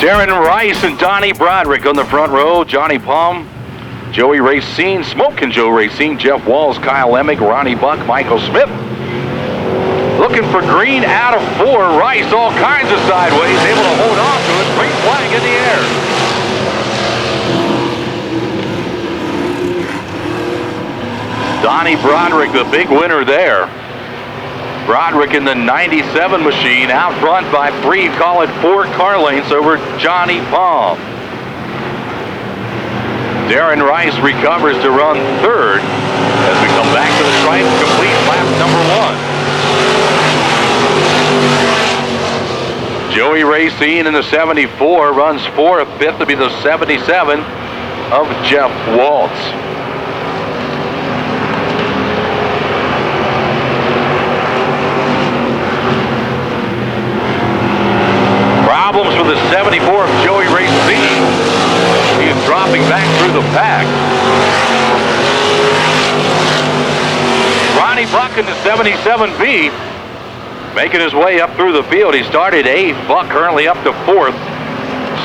Darren Rice and Donnie Broderick on the front row. Johnny Palm, Joey Racine, Smokin' Joe Racine, Jeff Walls, Kyle Emick, Ronnie Buck, Michael Smith. Looking for green out of 4. Rice all kinds of sideways, able to hold on to it. Green flag in the air. Donnie Broderick, the big winner there. Broderick in the 97 machine, out front by 3, call it 4 car lengths over Johnny Palm. Darren Rice recovers to run 3rd as we come back to the stripe, complete lap number 1. Joey Racine in the 74 runs 4th, 5th to be the 77 of Jeff Waltz. Problems for the 74 of Joey Racine. He's dropping back through the pack. Ronnie Buck in the 77B making his way up through the field. He started 8th. Buck currently up to 4th.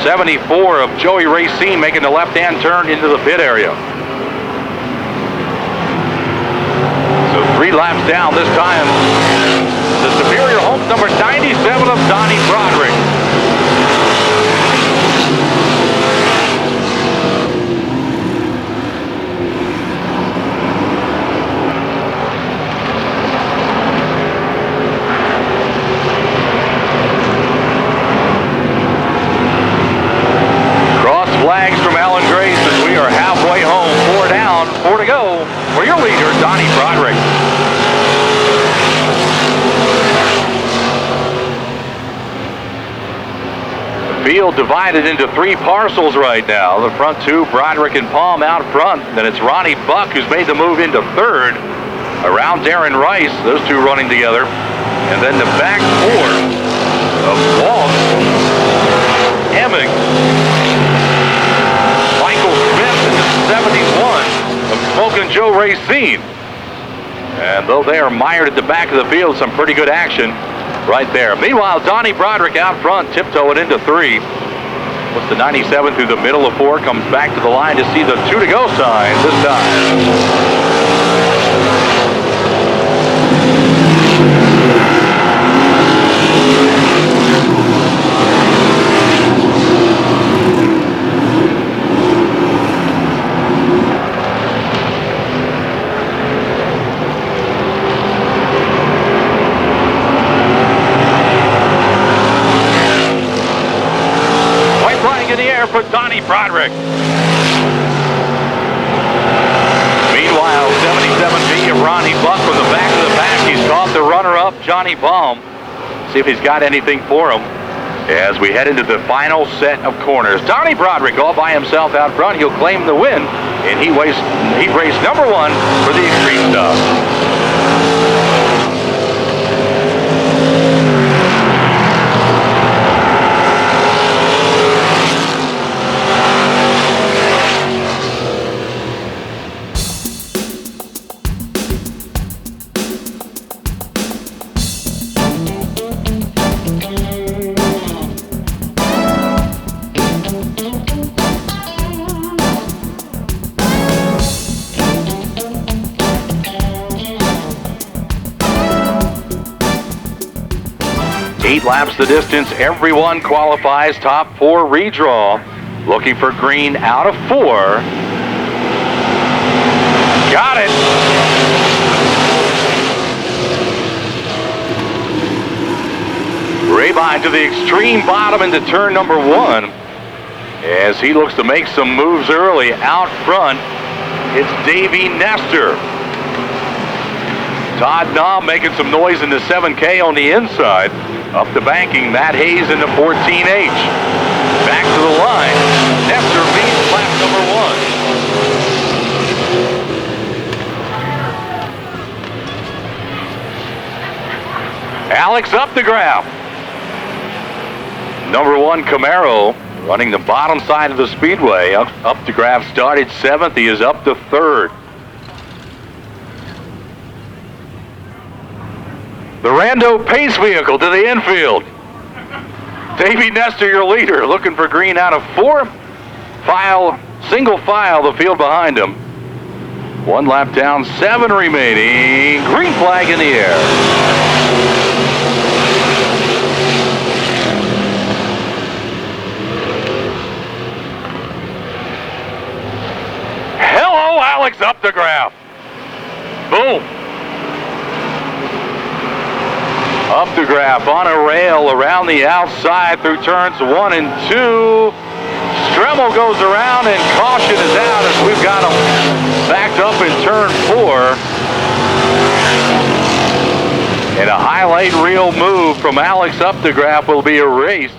74 of Joey Racine making the left-hand turn into the pit area. So 3 laps down this time. The Superior Homes number 97 of Donnie Broderick. Flags from Alan Grace as we are halfway home. 4 down, 4 to go for your leader, Donnie Broderick. The field divided into 3 parcels right now. The front 2, Broderick and Palm out front. Then it's Ronnie Buck who's made the move into 3rd. Around Darren Rice, those 2 running together. And then the back 4 of Waltz, Emming, 71 of Smokin' Joe Racine. And though they are mired at the back of the field, some pretty good action right there. Meanwhile, Donnie Broderick out front, tiptoeing into 3. Puts the 97 through the middle of 4, comes back to the line to see the 2 to go sign this time. For Donnie Broderick. Meanwhile, 77B of Ronnie Buck from the back of the pack. He's caught the runner-up, Johnny Palm. See if he's got anything for him as we head into the final set of corners. Donnie Broderick all by himself out front. He'll claim the win, and he raced number 1 for the Extreme Stuff. Laps the distance. Everyone qualifies. Top 4 redraw. Looking for green out of 4. Got it. Rabine to the extreme bottom into turn number 1 as he looks to make some moves early. Out front, it's Davey Nestor. Todd Knob making some noise in the 7K on the inside. Up the banking, Matt Hayes in the 14H. Back to the line. Nestor leads lap number 1. Alex Updegraff. Number 1 Camaro running the bottom side of the speedway. Updegraff started 7th. He is up to 3rd. The Rando Pace vehicle to the infield. Davey Nestor, your leader, looking for green out of 4. Single file the field behind him. 1 lap down, 7 remaining. Green flag in the air. Hello, Alex up the graph. Boom. Up the graph on a rail around the outside through turns 1 and 2. Stremmel goes around and caution is out as we've got him backed up in turn 4. And a highlight reel move from Alex Updegraff will be erased.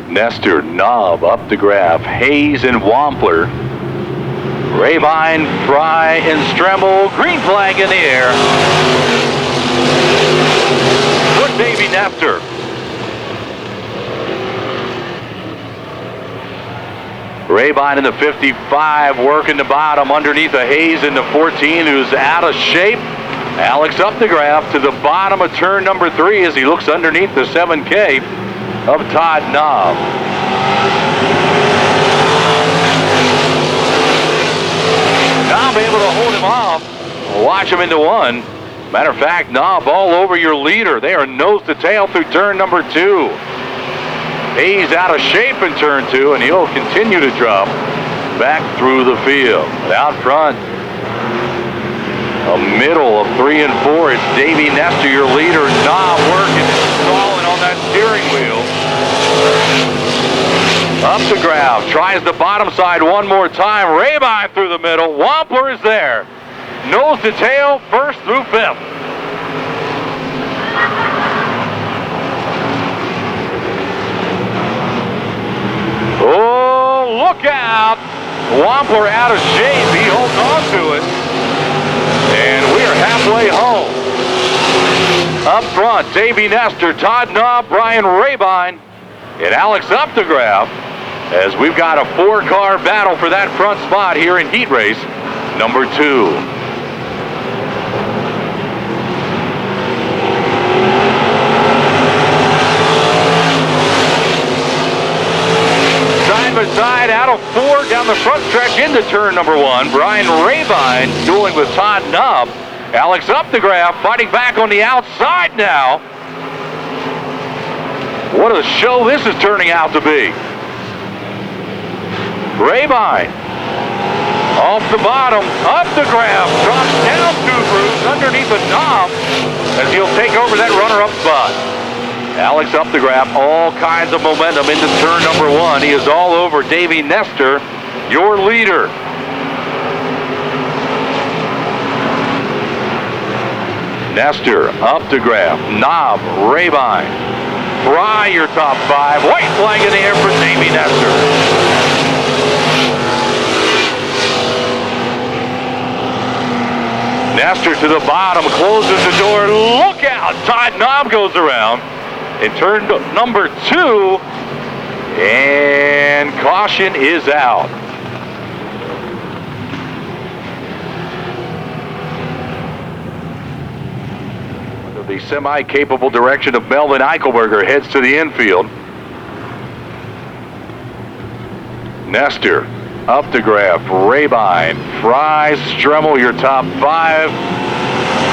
Nestor, Knob, Updegraff, Hayes, and Wampler. Rabine, Fry, and Stremmel. Green flag in the air. Good Davey Nestor. Rabine in the 55, working the bottom underneath the Hayes in the 14, who's out of shape. Alex Updegraff to the bottom of turn number 3 as he looks underneath the 7K of Todd Knob. Knob able to hold him off. Watch him into 1. Matter of fact, Knob all over your leader. They are nose to tail through turn number 2. Hayes out of shape in turn 2, and he'll continue to drop back through the field. And out front, a middle of 3 and 4. It's Davey Nestor, your leader. Knob working and stalling on that steering wheel. Updegraff tries the bottom side one more time. Rabine through the middle. Wampler is there. Nose to tail, 1st through 5th. Oh, look out. Wampler out of shape. He holds on to it. And we are halfway home. Up front, Davey Nestor, Todd Knob, Brian Rabine, and Alex Updegraff, as we've got a 4-car battle for that front spot here in heat race number 2. Side by side, out of 4 down the front stretch into turn number 1. Brian Rabine dueling with Todd Knob. Alex Updegraff fighting back on the outside now. What a show this is turning out to be. Rabine off the bottom. Updegraff drops down 2 grooves underneath the knob as he'll take over that runner-up spot. Alex Updegraff, all kinds of momentum into turn number 1. He is all over Davey Nestor, your leader. Nestor, Updegraff, Knob, Rabine. Fry your top 5. White flag in the air for Davey Nestor. Nestor to the bottom, closes the door. Look out! Todd Knob goes around in turn number 2, and caution is out. The semi-capable direction of Melvin Eichelberger heads to the infield. Nestor, Updegraff, Rabine, Fry, Stremmel, your top 5.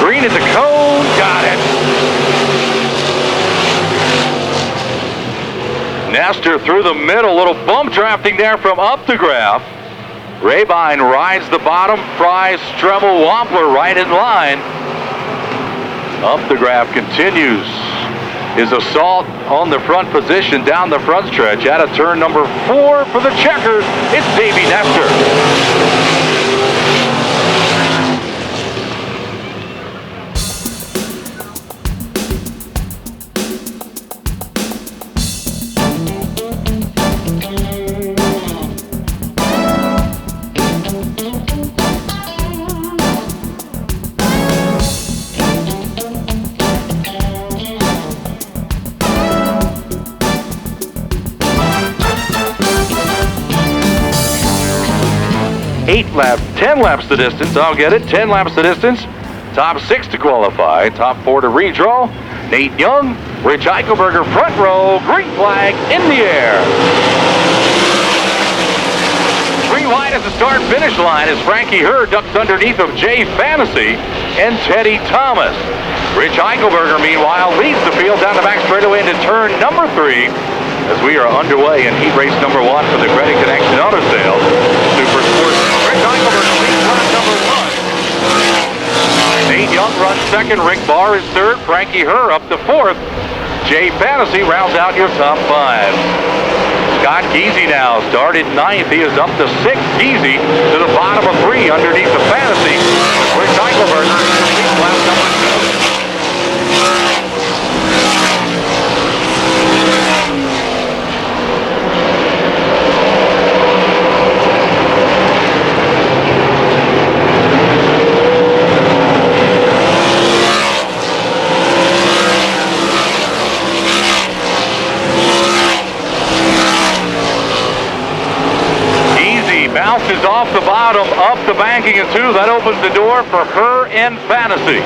Green at the cone, got it. Nestor through the middle, little bump drafting there from Updegraff. Rabine rides the bottom, Fry, Stremmel, Wampler right in line. Updegraff continues his assault on the front position down the front stretch. Out of turn number 4 for the checkers, it's Davey Nestor. 10 laps the distance. I'll get it. 10 laps the distance. Top 6 to qualify. Top 4 to redraw. Nate Young, Rich Eichelberger front row. Green flag in the air. Green line at the start-finish line as Frankie Herr ducks underneath of Jay Fantasy and Teddy Thomas. Rich Eichelberger, meanwhile, leads the field down the back straightaway into turn number 3 as we are underway in heat race number 1 for the Credit Connection Auto Sales Super Sportsman. Rich Eichelberger leads lap number 1. Nate Young runs second. Rick Barr is third. Frankie Herr up to fourth. Jay Fantasy rounds out your top 5. Scott Geezy now started 9th. He is up to 6th. Geezy to the bottom of 3 underneath the Fantasy. Rich Eichelberger leads lap number 2. Bounces off the bottom, up the banking in 2. That opens the door for Herr and Fantasy.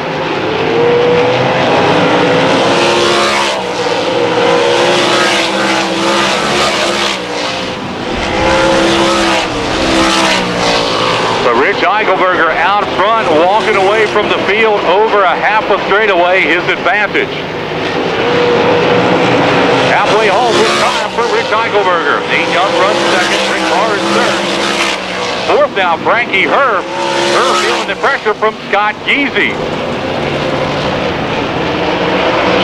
But Rich Eichelberger out front, walking away from the field over a half a straightaway, his advantage. Halfway home with time for Rich Eichelberger. Nate Young runs second, Rick Barr is third. Fourth now, Frankie Herr. Herr feeling the pressure from Scott Geezy.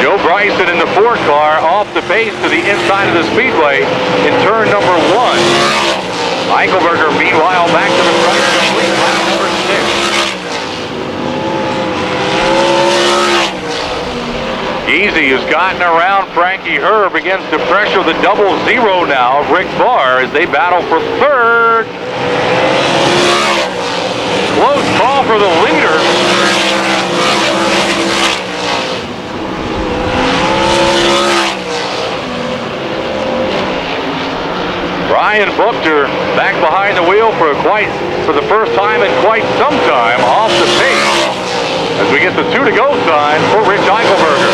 Joe Bryson in the 4 car off the base to the inside of the speedway in turn number 1. Eichelberger, meanwhile, back to the front, complete lap number 6. Geezy has gotten around Frankie Herr, begins to pressure the 0-0 now of Rick Barr as they battle for third. Close call for the leader. Brian Buchter back behind the wheel for the first time in quite some time, off the pace as we get the 2 to go sign for Rich Eichelberger.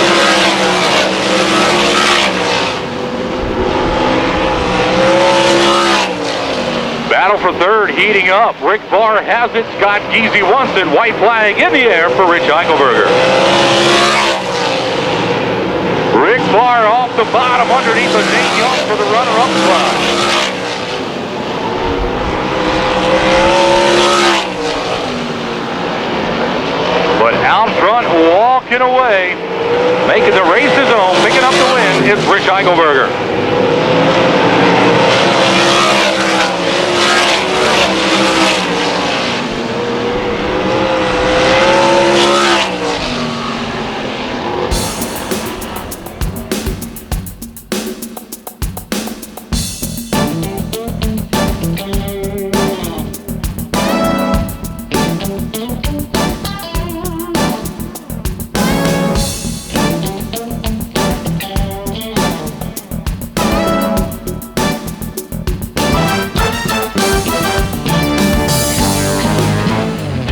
Battle for third heating up. Rick Barr has it. Scott Geezy wants it. White flag in the air for Rich Eichelberger. Rick Barr off the bottom underneath of Nate Young for the runner-up spot. But out front, walking away, making the race his own, picking up the win, is Rich Eichelberger.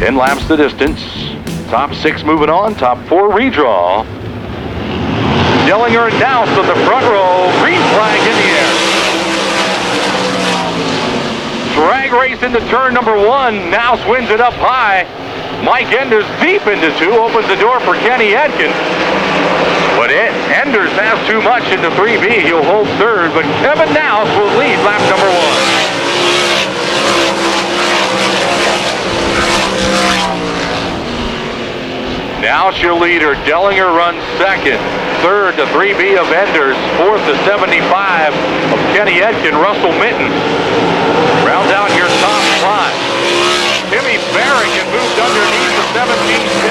Laps the distance. Top 6 moving on. Top 4 redraw. Dellinger announced on the front row. Green flag in the air. Drag race into turn number 1. Nouse wins it up high. Mike Enders deep into 2. Opens the door for Kenny Etkin. But Enders has too much into 3B. He'll hold third. But Kevin Nouse will lead lap number 1. Nouse your leader. Dellinger runs second. Third to 3B of Enders. Fourth to 75 of Kenny Etkin. Russell Mitten rounds out your top 5. Timmy Barrick had moved underneath the 17K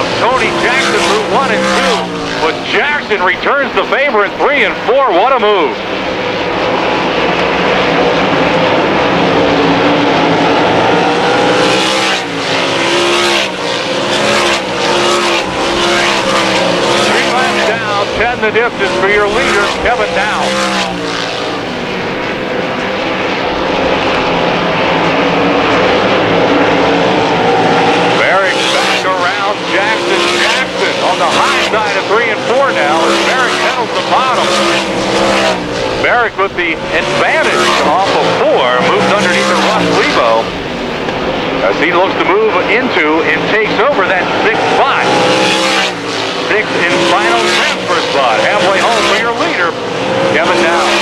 of Tony Jackson through 1 and 2. But Jackson returns the favor in 3 and 4. What a move. The distance for your leader, Kevin Nouse. Barrick back around Barrick with the advantage off of 4. Moves underneath the Russ Lebo as he looks to move into and takes over that 6th spot. 6th in final transfer spot. Halfway home for your leader, Kevin Downs.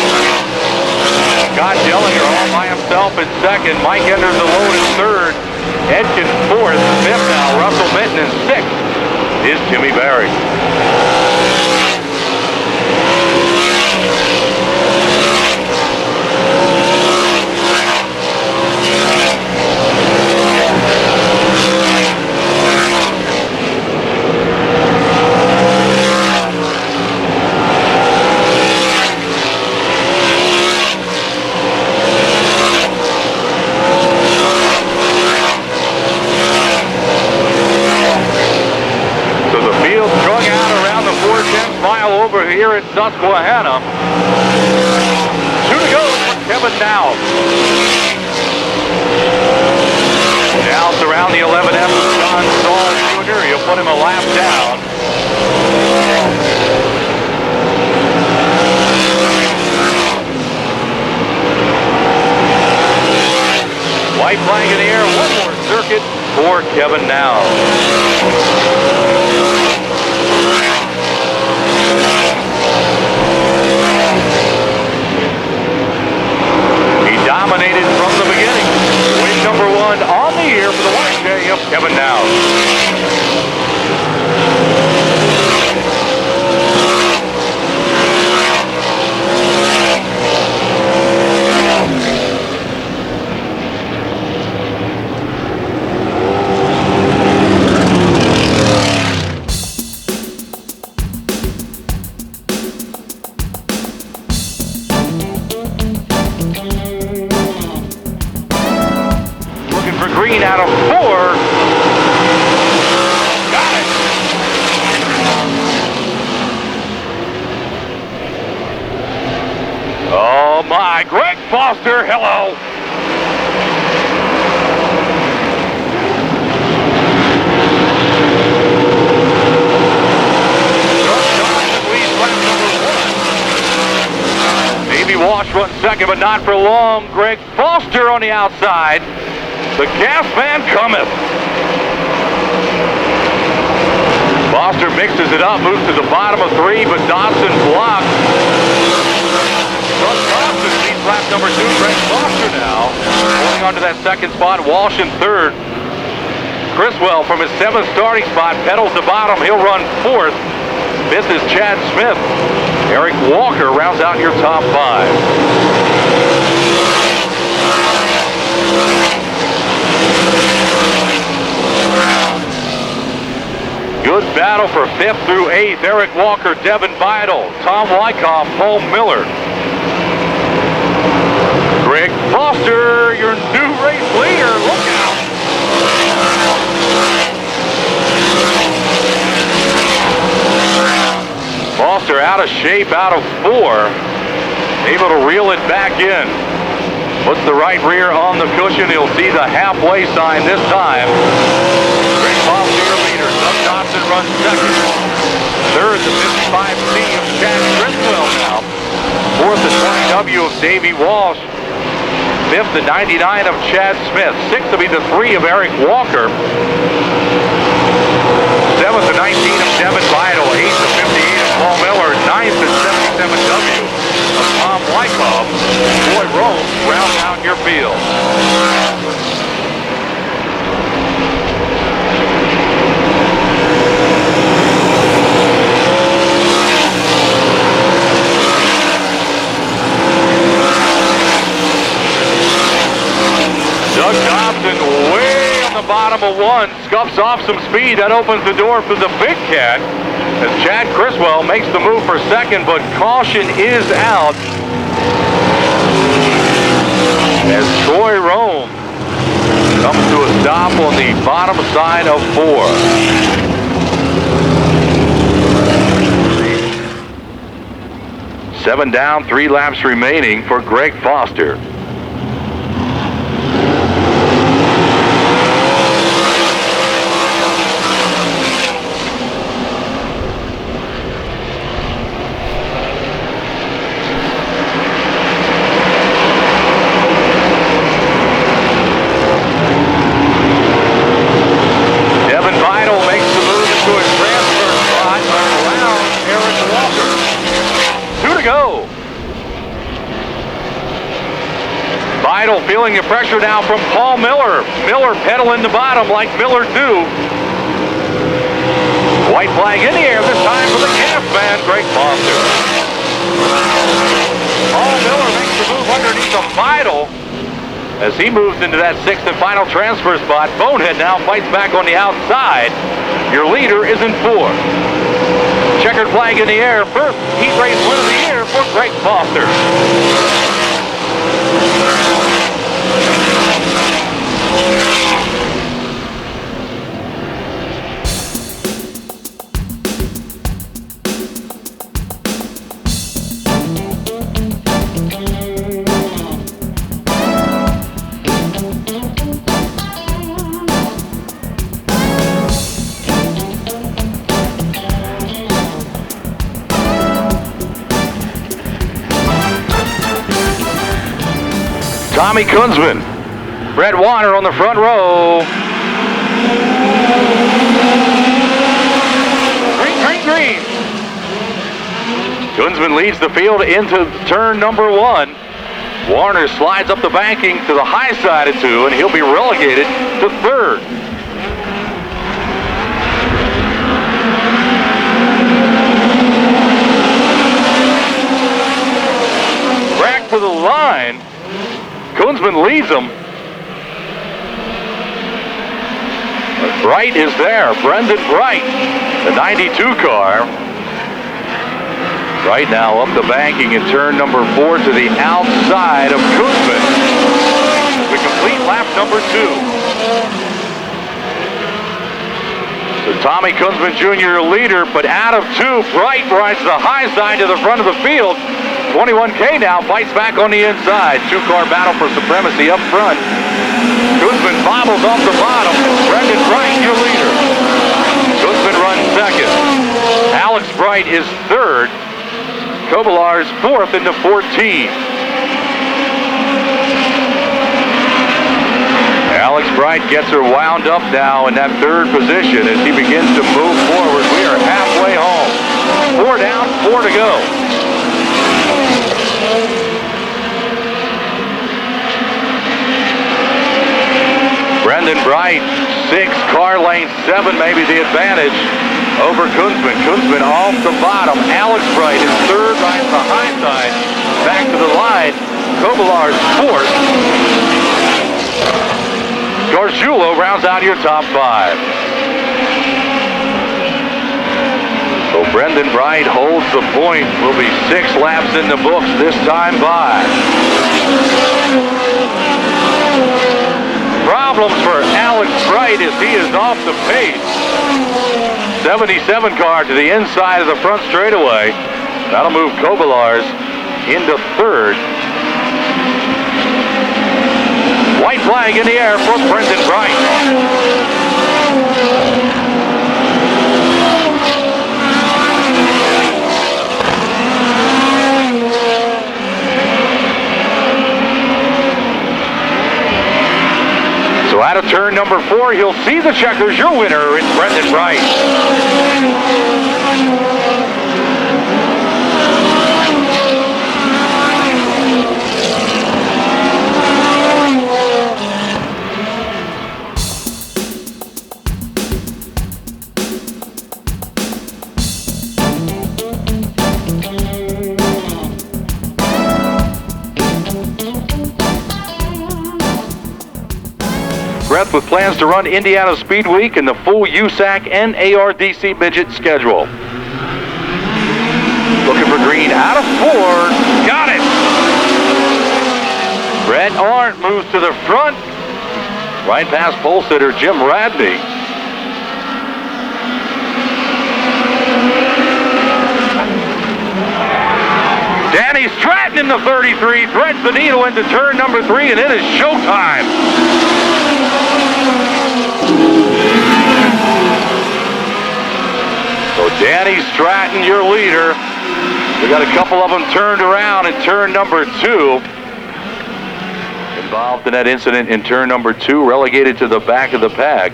Scott Dellinger all by himself in 2nd. Mike enters alone in 3rd. Edkins 4th. 5th now. Russell Minton in 6th is Jimmy Barrick. Over here at Susquehanna. 2 to go for Kevin Downs. Downs around the 11F of John Saul Jr. You'll put him a lap down. White flag in the air. One more circuit for Kevin Downs. Dominated from the beginning. Win number 1 on the year for the YJ of Kevin Downs. Green out of 4. Got it. Oh my, Greg Foster, hello. Maybe Walsh runs 2nd, but not for long. Greg Foster on the outside. The gas man cometh. Foster mixes it up, moves to the bottom of 3, but Dodson blocks. Dodson leads lap number 2. Greg Foster now holding on to that 2nd spot. Walsh in 3rd. Criswell from his 7th starting spot pedals the bottom. He'll run 4th. 5th is Chad Smith. Eric Walker rounds out your top 5. Good battle for 5th through 8th. Eric Walker, Devin Vidal, Tom Wyckoff, Paul Miller. Greg Foster, your new race leader. Look out. Foster out of shape, out of 4. Able to reel it back in. Puts the right rear on the cushion. He'll see the halfway sign this time. Greg Foster, your leader. Doug Dodson runs 2nd. 3rd, the 55C of Chad Criswell now. 4th, the 20W of Davey Walsh. 5th, the 99 of Chad Smith. 6th will be the 3 of Eric Walker. 7th, the 19 of Devin Vidal. 8th, the 58 of Paul Miller. 9th, the 77W of Tom Wyckoff. Boy Rome rounds out your field. Doug Dobson way on the bottom of 1, scuffs off some speed. That opens the door for the big cat as Chad Criswell makes the move for 2nd, but caution is out as Troy Rome comes to a stop on the bottom side of 4. Seven down, 3 laps remaining for Greg Foster. Vital feeling the pressure now from Paul Miller. Miller pedaling the bottom like Miller do. White flag in the air this time for the calf man, Greg Foster. Paul Miller makes the move underneath of Vital as he moves into that sixth and final transfer spot. Bonehead now fights back on the outside. Your leader is in fourth. Checkered flag in the air. First heat race win of the year for Greg Foster. Tommy Kunzman, Brett Warner on the front row. Green, green, green. Kunzman leads the field into turn number one. Warner slides up the banking to the high side of two, and he'll be relegated to third. Back to the line. Kunzman leads them. But Bright is there. Brendan Bright, the 92 car. Right now up the banking in turn number 4 to the outside of Kunzman. We complete lap number 2. So Tommy Kunzman Jr. leader, but out of 2, Bright rides the high side to the front of the field. 21K now fights back on the inside. 2-car battle for supremacy up front. Kunzman bobbles off the bottom. Brendan Bright, your leader. Kunzman runs second. Alex Bright is third. Kobilar's fourth into 14. Alex Bright gets her wound up now in that third position as he begins to move forward. We are halfway home. 4 down, 4 to go. Brendan Bright, 6, car lane 7, maybe the advantage over Kunzman. Kunzman off the bottom. Alex Bright is third, rides the high side. Back to the line. Kobilar's fourth. Gargiulo rounds out your top 5. So Brendan Bright holds the point. Will be 6 laps in the books this time by. Problems for Alex Bright as he is off the pace. 77 car to the inside of the front straightaway. That'll move Kobilar's into third. White flag in the air for Brendan Bright. So out of turn number 4, he'll see the checkers. Your winner is Brendan Bright. Brett with plans to run Indiana Speed Week and the full USAC and ARDC midget schedule. Looking for green out of 4. Got it! Brett Arndt moves to the front. Right past pole sitter Jim Radney. Danny Stratton in the 33 threads the needle into turn number 3, and it is showtime. So Danny Stratton, your leader. We got a couple of them turned around in turn number 2. Involved in that incident in turn number 2, relegated to the back of the pack.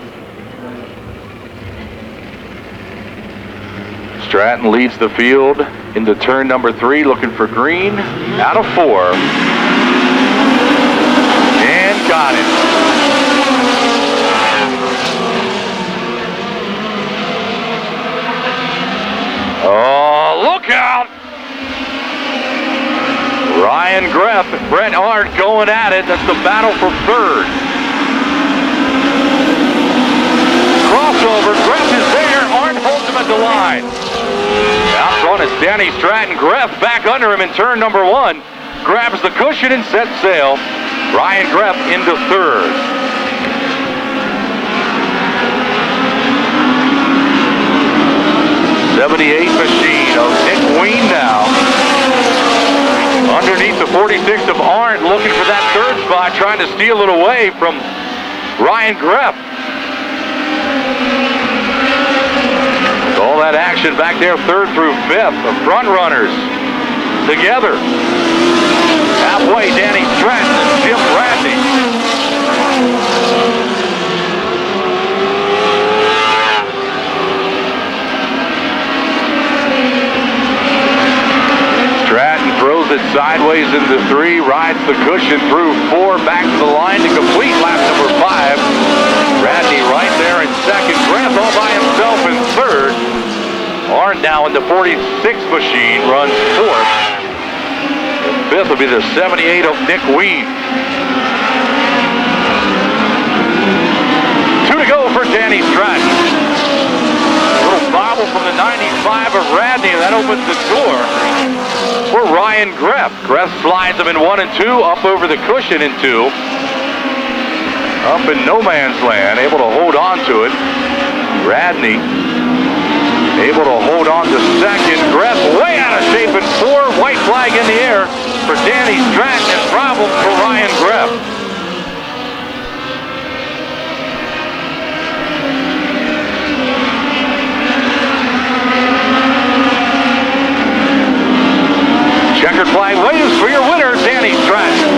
Stratton leads the field into turn number 3, looking for green out of 4. got it. Oh, look out! Ryan Greff and Brett Arndt going at it. That's the battle for third. Crossover. Greff is there. Arndt holds him at the line. Out front is Danny Stratton. Greff back under him in turn number one. Grabs the cushion and sets sail. Ryan Greff into third. '78 machine of Nick Ween now. Underneath the 46 of Arndt, looking for that third spot, trying to steal it away from Ryan Greff. All that action back there, third through fifth. The front runners together. Halfway, Danny Stratton and Jim Bradley. Stratton throws it sideways into three, rides the cushion through four, back to the line to complete lap number 5. Bradley right there in second. Greff all by himself in third. Arndt now in the 46 machine runs fourth. Fifth will be the 78 of Nick Ween. 2 to go for Danny Stratton. A little bobble from the 95 of Radney, and that opens the door for Ryan Greff. Greff slides him in 1 and 2, up over the cushion in 2. Up in no man's land, able to hold on to it. Radney able to hold on to second. Greff way out of shape in 4. White flag in the air for Danny Stratton and problems for Ryan Greff. Checkered flag waves for your winner, Danny Stratton.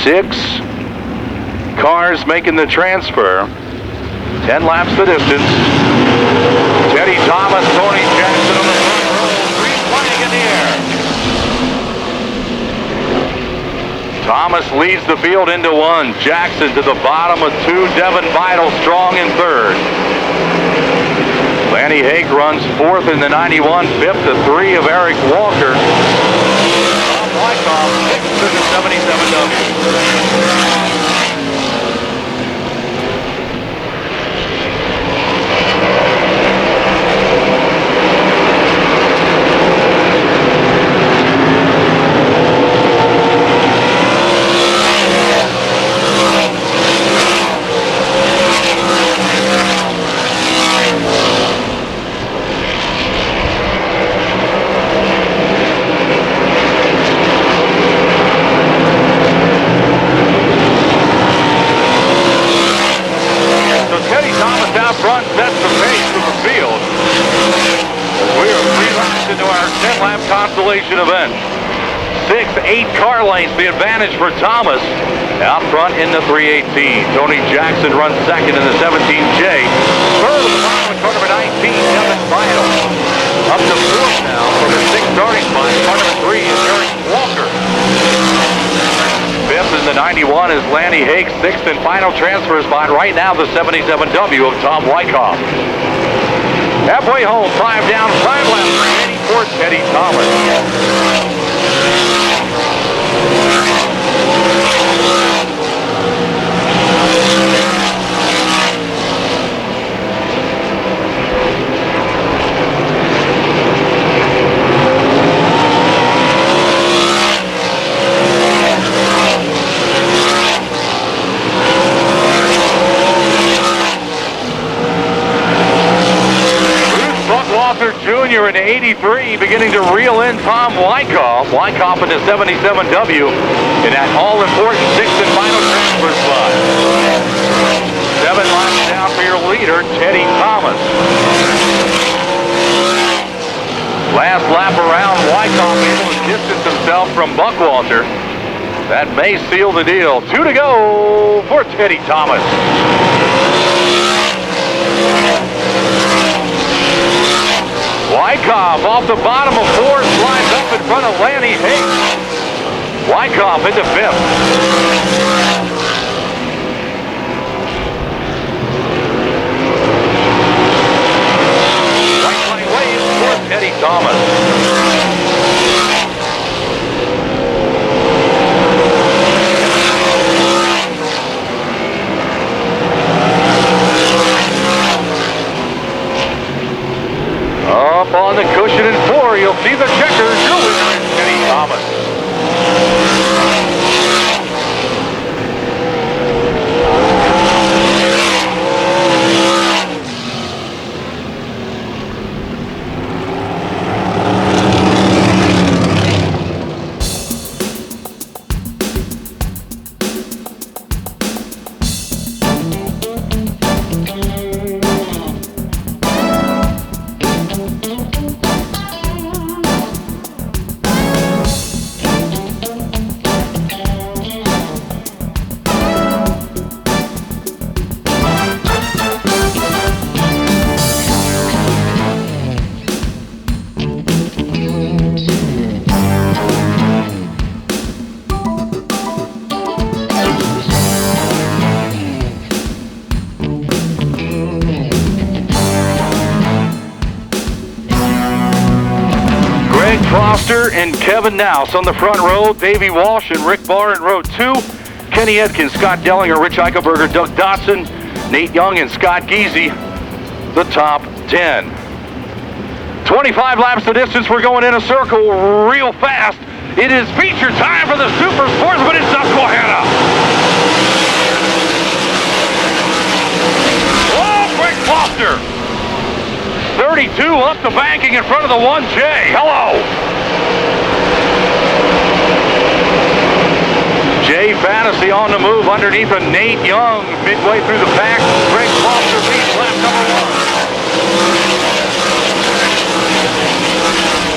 Six cars making the transfer. 10 laps the distance. Teddy Thomas, Tony Jackson on the front row. Green flag in the air. Thomas leads the field into 1. Jackson to the bottom of 2. Devin Vidal strong in third. Lanny Hake runs fourth in the 91. Fifth to 3 of Eric Walker. Wyckoff, 6th in the 77W. Front sets the pace for the field. We are 3 laps into our 10-lap consolation event. 6-8 car lengths, the advantage for Thomas. Out front in the 318. Tony Jackson runs second in the 17J. Third of the bottom of car number 19, Devin Vidal. Up to fourth now for the 6th starting spot. Car number 3 is Eric Walker. Fifth in the 91 is Lanny Hake. 6th and final transfer spot right now, the 77W of Tom Wyckoff. Halfway home, 5 down, 5 laps remaining for Teddy Thomas. Jr. in 83, beginning to reel in Tom Wyckoff. Wyckoff in the 77W in that all-important 6th and final transfer spot. 7 laps down for your leader, Teddy Thomas. Last lap around, Wyckoff able to distance himself from Buckwalter. That may seal the deal. 2 to go for Teddy Thomas. Wyckoff off the bottom of 4, slides up in front of Lanny Hicks. Wyckoff into 5th. Right line waves for Teddy Thomas. Up on the cushion in 4, you'll see the checkers. Your winner is Teddy Thomas. Foster and Kevin Nouse on the front row, Davey Walsh and Rick Barr in row 2, Kenny Edkins, Scott Dellinger, Rich Eichelberger, Doug Dotson, Nate Young, and Scott Geezy, the top 10. 25 laps the distance. We're going in a circle real fast. It is feature time for the Super Sportsman in Susquehanna. Oh, Rick Foster. 32 up the banking in front of the 1J. Hello. Jay Fantasy on the move underneath a Nate Young midway through the pack. Greg Foster leads lap number 1.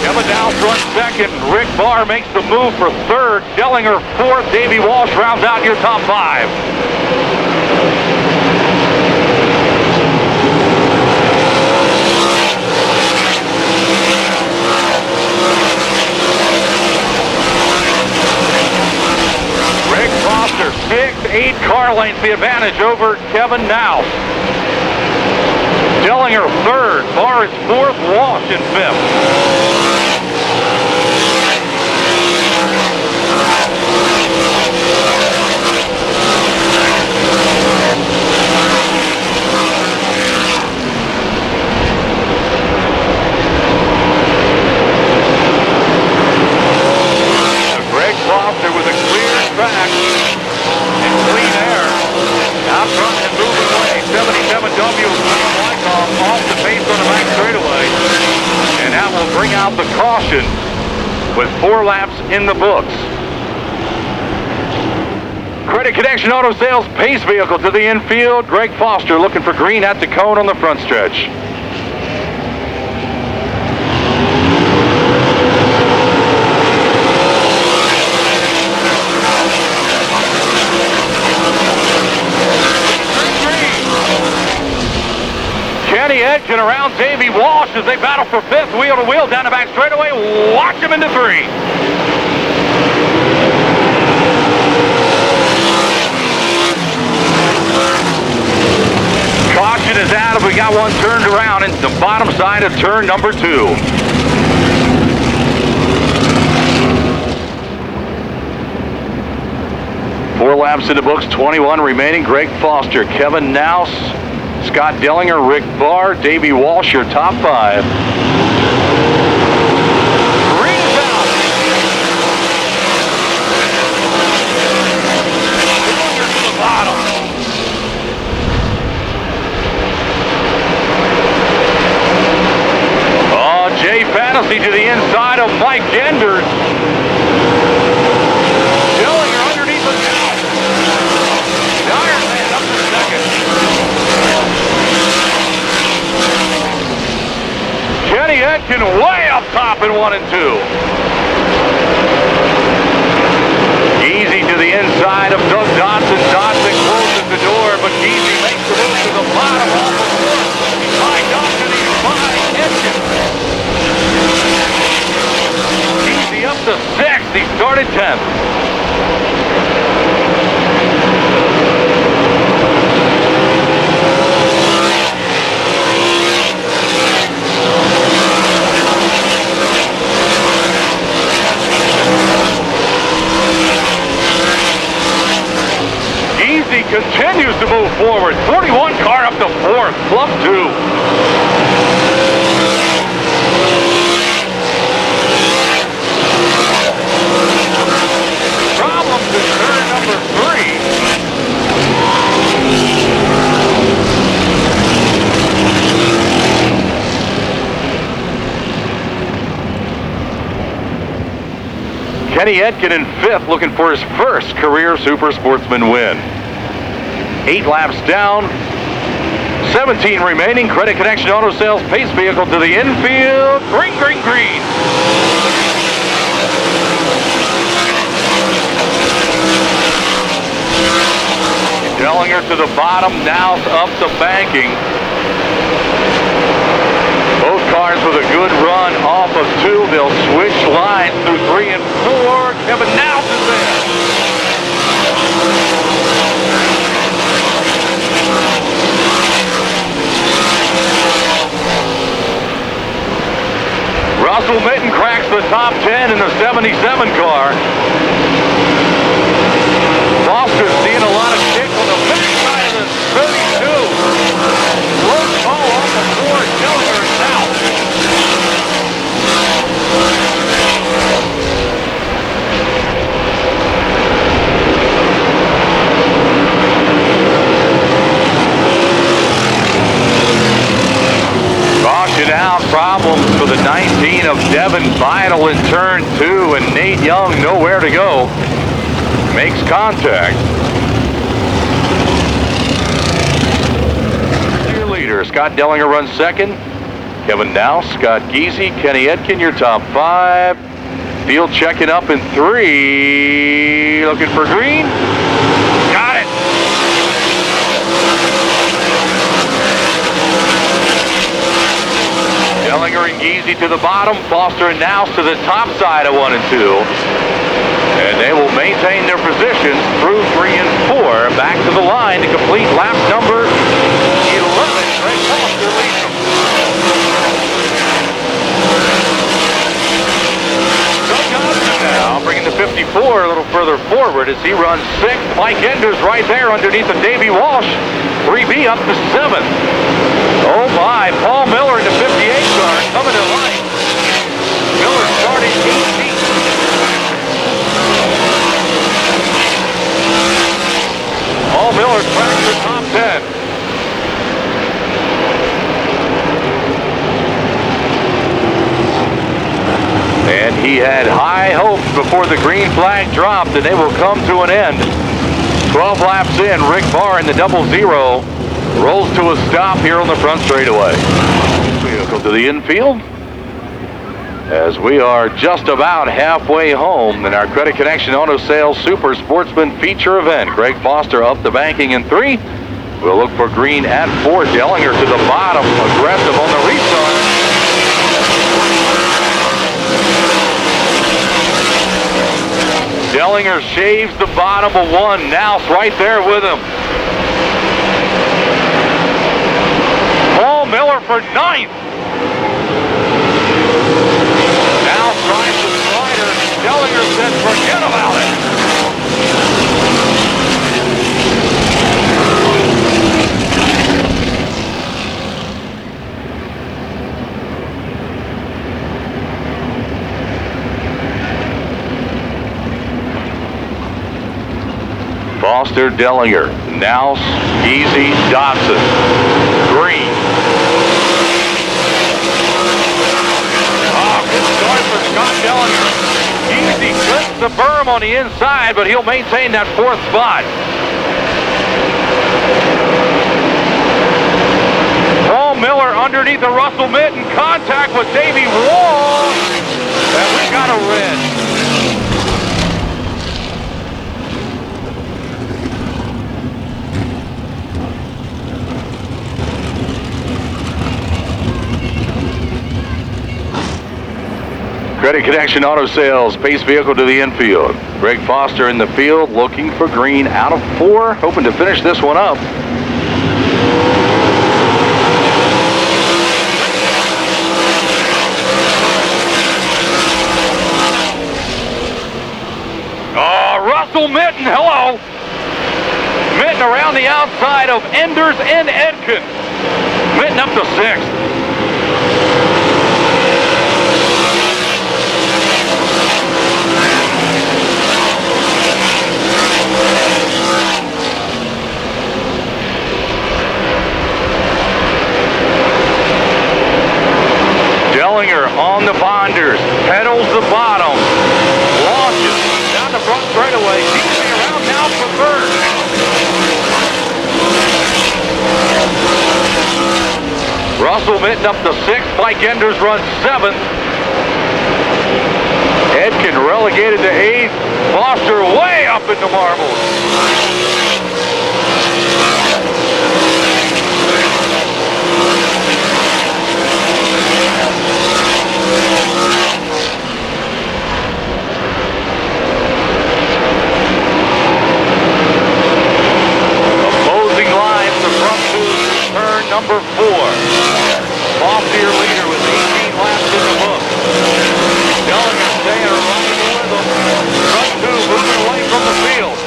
Kevin Downs runs second. Rick Barr makes the move for third. Dellinger fourth. Davey Walsh rounds out your top 5. Rick Foster, 6-8 car lengths the advantage over Kevin Nouse. Dellinger third, Barr is fourth, Walsh in 5th. Greg Foster with a clear track and clean air. Out front and moving away. 77W Wyckoff off the pace on the back straightaway. And that will bring out the caution with 4 laps in the books. Credit Connection Auto Sales pace vehicle to the infield. Greg Foster looking for green at the cone on the front stretch. Kenny Edkin around Davey Walsh as they battle for 5th, wheel to wheel down the back straightaway. Watch him into 3. Caution is out as we got one turned around into the bottom side of turn number 2. Four laps in the books, 21 remaining. Greg Foster, Kevin Nouse, Scott Dellinger, Rick Barr, Davey Walsh, your top 5. Green is out. Dellinger to the bottom. Oh, Jay Fantasy to the inside of Mike Genders. Dellinger underneath the now. The Iron Man up to second. Kenny Edkin way up top. in 1 and 2. Easy to the inside of Doug Dodson. Dodson closes the door, but Easy makes the move to the bottom off the floor. He's by Dodson, he's by Edgen. Easy up to 6th. He started 10th. Easy continues to move forward. 41 car up to 4th, plus 2. Problems in turn number 3. Kenny Edgen in 5th, looking for his first career Super Sportsman win. 8 laps down, 17 remaining. Credit Connection Auto Sales pace vehicle to the infield. Green, green, green. Dellinger to the bottom, now up the banking. Both cars with a good run off of 2. They'll switch lines through 3 and 4. Kevin Nels is there. Russell Mitten cracks the top 10 in the 77 car. Foster's seeing a lot of kick on the backside of the 32. Close call off the floor. Dellinger is out. Caution out, problems for the 19 of Devin Vital in turn 2, and Nate Young nowhere to go. Makes contact. Your leader, Scott Dellinger runs 2nd. Kevin Nels, Scott Giese, Kenny Edgen, your top 5. Field checking up in 3. Looking for green. Got it. Dellinger and Giese to the bottom. Foster and Nels to the top side of 1 and 2. And they will maintain their positions through 3 and 4. Back to the line to complete lap number 11. Greg Foster leads them. Doug Dodson now bringing the 54 a little further forward as he runs 6th. Mike Enders right there underneath of Davey Walsh. 3B up to 7th. Oh my, Paul Miller in the 58 car coming to life. Miller starting 18th. Paul Miller cracks the top 10. And he had high hopes before the green flag dropped, and they will come to an end. 12 laps in, Rick Barr in the 00 rolls to a stop here on the front straightaway. Vehicle to the infield. As we are just about halfway home in our Credit Connection Auto Sales Super Sportsman feature event. Greg Foster up the banking in 3. We'll look for green at 4. Dellinger to the bottom, aggressive on the restart. Dellinger shaves the bottom of 1. Nels right there with him. Paul Miller for 9th. Tries the slider. Dellinger said, forget about it. Foster, Dellinger, Nels, Giese, Dodson, Green. Good start for Scott Dellinger. Easy clips the berm on the inside, but he'll maintain that 4th spot. Paul Miller underneath the Russell Mitten. Contact with Davey Walsh. And we got a red. Credit Connection Auto Sales, pace vehicle to the infield. Greg Foster in the field, looking for green out of 4, hoping to finish this one up. Oh, Russell Mitten, hello. Mitten around the outside of Enders and Edkin. Mitten up to 6th. Dellinger on the bonders, pedals the bottom, launches down the front straightaway, keeps me around now for 3rd. Russell Mitten up to 6th, Mike Enders runs 7th. Edkin relegated to 8th, Foster way up into marbles. Opposing lines, the front 2, turn number 4. Foster your leader with 18 laps in the book. Dellinger staying right with them. Front 2 moving away from the field.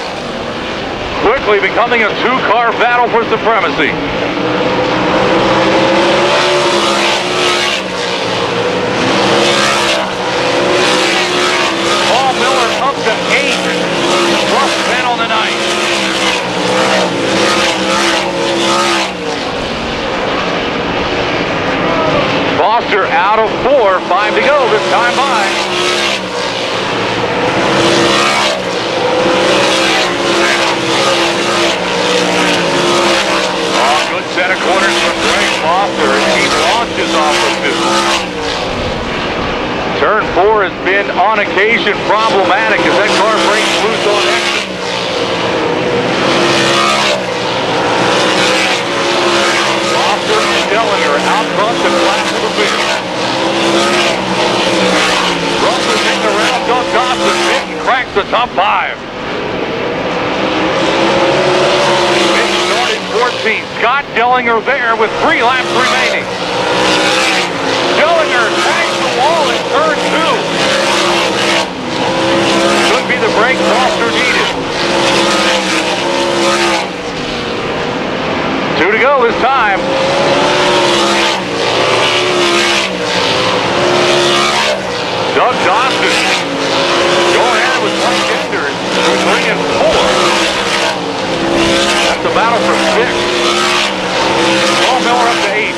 Quickly becoming a 2-car battle for supremacy. Paul Miller up to 8. Plus 10 on the night. Foster out of 4, 5 to go this time by. Oh, good set of corners from Greg Foster as he launches off of 2. Turn 4 has been on occasion problematic as that car breaks loose on exit. Foster and Dellinger out front to class of the field. Russell hitting around Doug Dawson. Mitten cracks the top 5. Mitten started 14th. Scott Dellinger there with 3 laps remaining. Dellinger tags the wall in turn 2. Could be the break Foster needed. 2 to go this time. Doug Dawson going at it with Mike Enders through 3 and 4. That's the battle for 6. Paul Miller up to 8.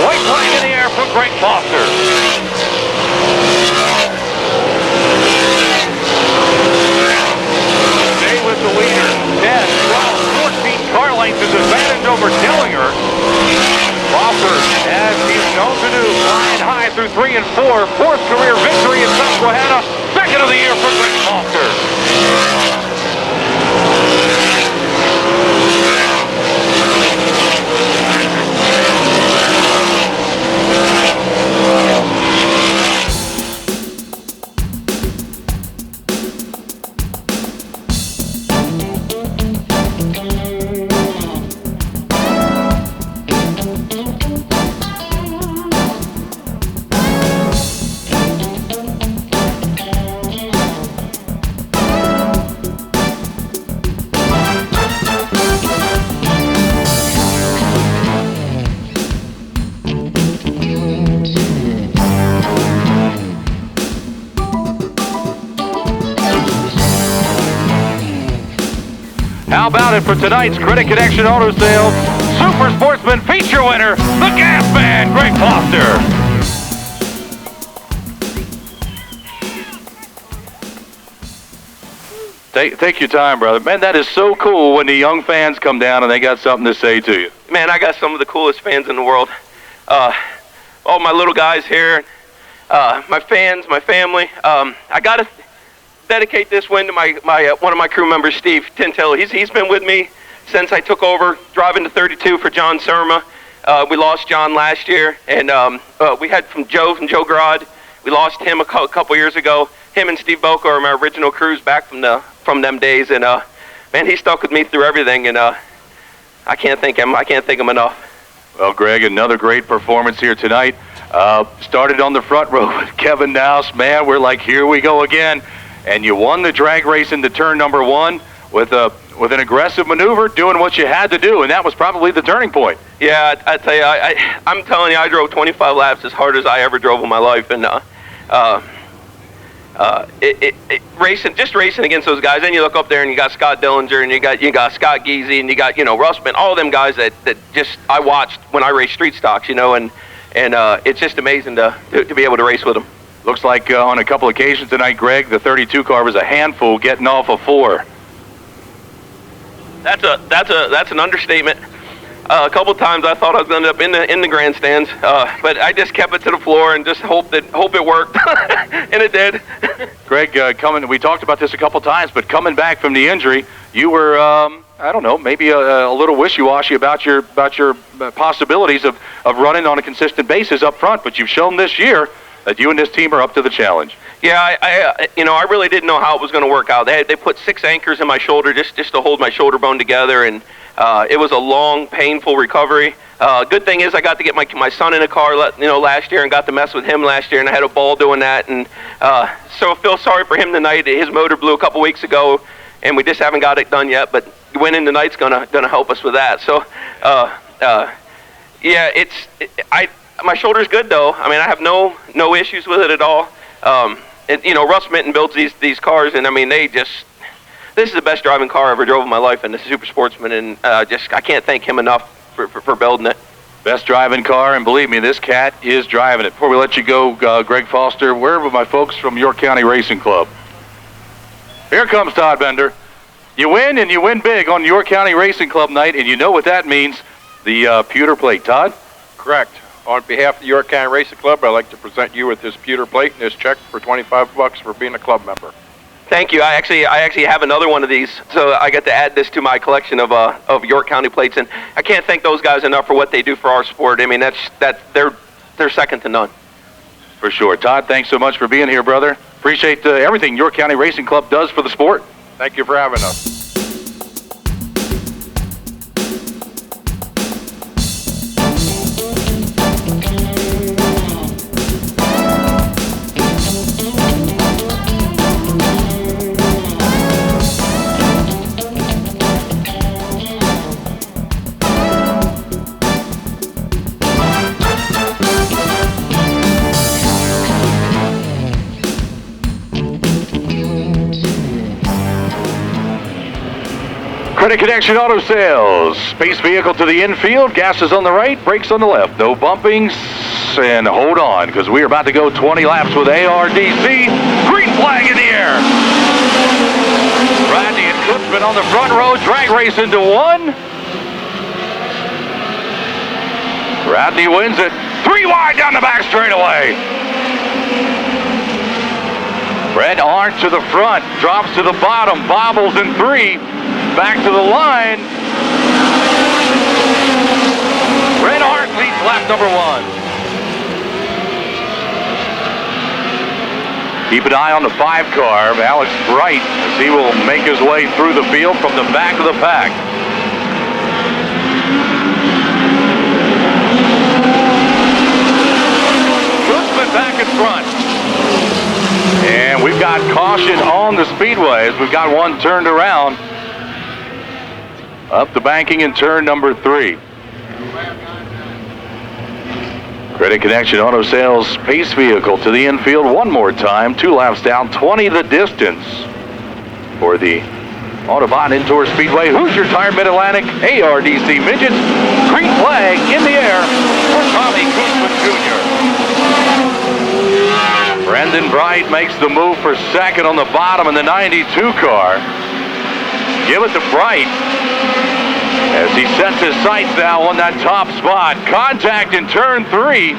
White flag in the air for Greg Foster. Stay with the leader. 10, 12, 14 car lengths is advantage over Dellinger. Foster, as he's known to do, flying high through 3 and 4. 4th career victory in Susquehanna. 2nd of the year for Greg Foster. How about it for tonight's Credit Connection Auto Sales Super Sportsman feature winner, the Gas Man, Greg Foster. Take your time, brother. Man, that is so cool when the young fans come down and they got something to say to you. Man, I got some of the coolest fans in the world. all my little guys here, my fans, my family. I got to dedicate this win to one of my crew members, Steve Tintill. He's been with me since I took over driving to 32 for John Surma. We lost John last year, and we had from Joe Grod. We lost him a couple years ago. Him and Steve Boko are my original crews back from them days, and man, he stuck with me through everything, and I can't thank him enough. Well, Greg, another great performance here tonight. Started on the front row with Kevin Nouse. Man, we're like, here we go again. And you won the drag race into turn number 1 with an aggressive maneuver, doing what you had to do, and that was probably the turning point. Yeah, I tell you, I'm telling you, I drove 25 laps as hard as I ever drove in my life, and racing against those guys. Then you look up there and you got Scott Dillinger, and you got Scott Geezy, and you got Russman, all them guys that just I watched when I raced street stocks, and it's just amazing to be able to race with them. Looks like on a couple occasions tonight, Greg, the 32 car was a handful getting off of 4. That's an understatement. A couple times I thought I was going to end up in the grandstands, but I just kept it to the floor and just hope it worked, and it did. Greg, we talked about this a couple times, but coming back from the injury, you were I don't know, maybe a little wishy-washy about your possibilities of running on a consistent basis up front, but you've shown this year that you and this team are up to the challenge. Yeah, I really didn't know how it was going to work out. They put 6 anchors in my shoulder just to hold my shoulder bone together, and it was a long, painful recovery. Good thing is I got to get my son in a car, last year, and got to mess with him last year, and I had a ball doing that. And so I feel sorry for him tonight. His motor blew a couple weeks ago, and we just haven't got it done yet. But winning tonight's gonna help us with that. So, yeah, my shoulder's good though. I mean, I have no issues with it at all. Russ Minton builds these cars, and I mean, this is the best driving car I ever drove in my life, and this is Super Sportsman, and I can't thank him enough for building it. Best driving car, and believe me, this cat is driving it. Before we let you go, Greg Foster, where are my folks from York County Racing Club? Here comes Todd Bender. You win, and you win big on York County Racing Club night, and you know what that means, the pewter plate. Todd? Correct. On behalf of the York County Racing Club, I'd like to present you with this pewter plate and this check for $25 for being a club member. Thank you. I actually have another one of these, so I get to add this to my collection of York County plates, and I can't thank those guys enough for what they do for our sport. I mean, they're second to none. For sure. Todd, thanks so much for being here, brother. Appreciate everything York County Racing Club does for the sport. Thank you for having us. Credit Connection Auto Sales. Space vehicle to the infield. Gas is on the right, brakes on the left. No bumpings. And hold on, because we're about to go 20 laps with ARDC. Green flag in the air. Rodney and Klitzman on the front row. Drag race into 1. Rodney wins it. 3 wide down the back straightaway. Brett Arndt to the front. Drops to the bottom. Bobbles in 3. Back to the line. Red Hart leads lap number 1. Keep an eye on the 5 car, Alex Bright, as he will make his way through the field from the back of the pack. Guzman back in front. And we've got caution on the speedways. We've got one turned around. Up the banking in turn number 3. Credit Connection Auto Sales pace vehicle to the infield one more time. 2 laps down, 20 the distance for the Autobahn Indoor Speedway. Hoosier Tire Mid-Atlantic, ARDC Midgets. Green flag in the air for Tommy Guzman Jr. Brendan Bright makes the move for second on the bottom in the 92 car. Give it to Bright as he sets his sights now on that top spot. Contact in turn 3.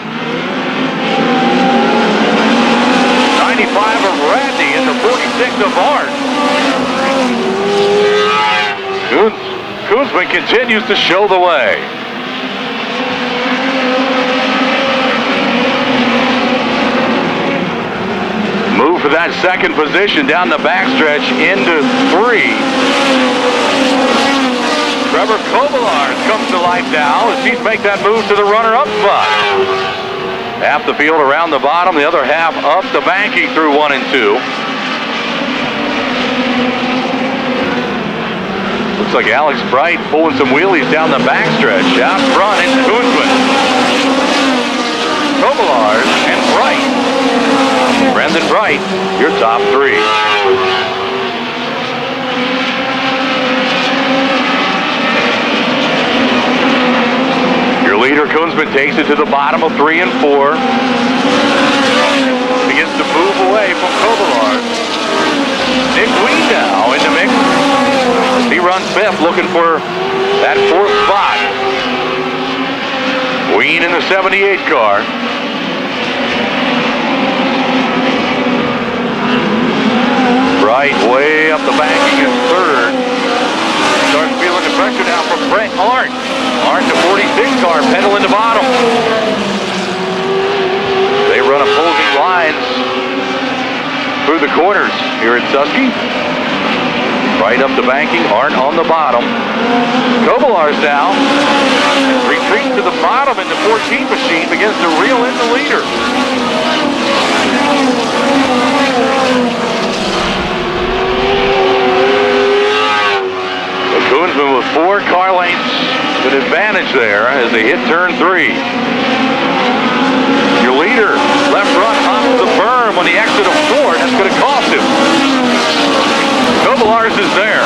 95 of Radney and the 46 of Art. Koonsman continues to show the way. Move for that second position down the backstretch into 3. Trevor Kovalars comes to life now as he's make that move to the runner-up spot. Half the field around the bottom, the other half up the banking through 1 and 2. Looks like Alex Bright pulling some wheelies down the backstretch. Out front, it's Koonsman, Kovalars, and Bright. Brendan Bright, your top 3. Your leader, Koonsman, takes it to the bottom of 3 and 4. Begins to move away from Kovalars. Nick Ween now in the mix. He runs 5th, looking for that 4th spot. Ween in the 78 car. Bright way up the banking in 3rd. Starts feeling the pressure now from Brett Arndt. Arndt, the 46 car, pedaling the bottom. They run opposing lines through the corners here at Susky. Right up the banking, Arndt on the bottom. Kovalars now retreats to the bottom, and the 14 machine begins to reel in the leader. Koonsman with 4 car lengths, an advantage there as they hit turn 3. Your leader, left front, hops the berm on the exit of 4. That's going to cost him. Kovalars is there.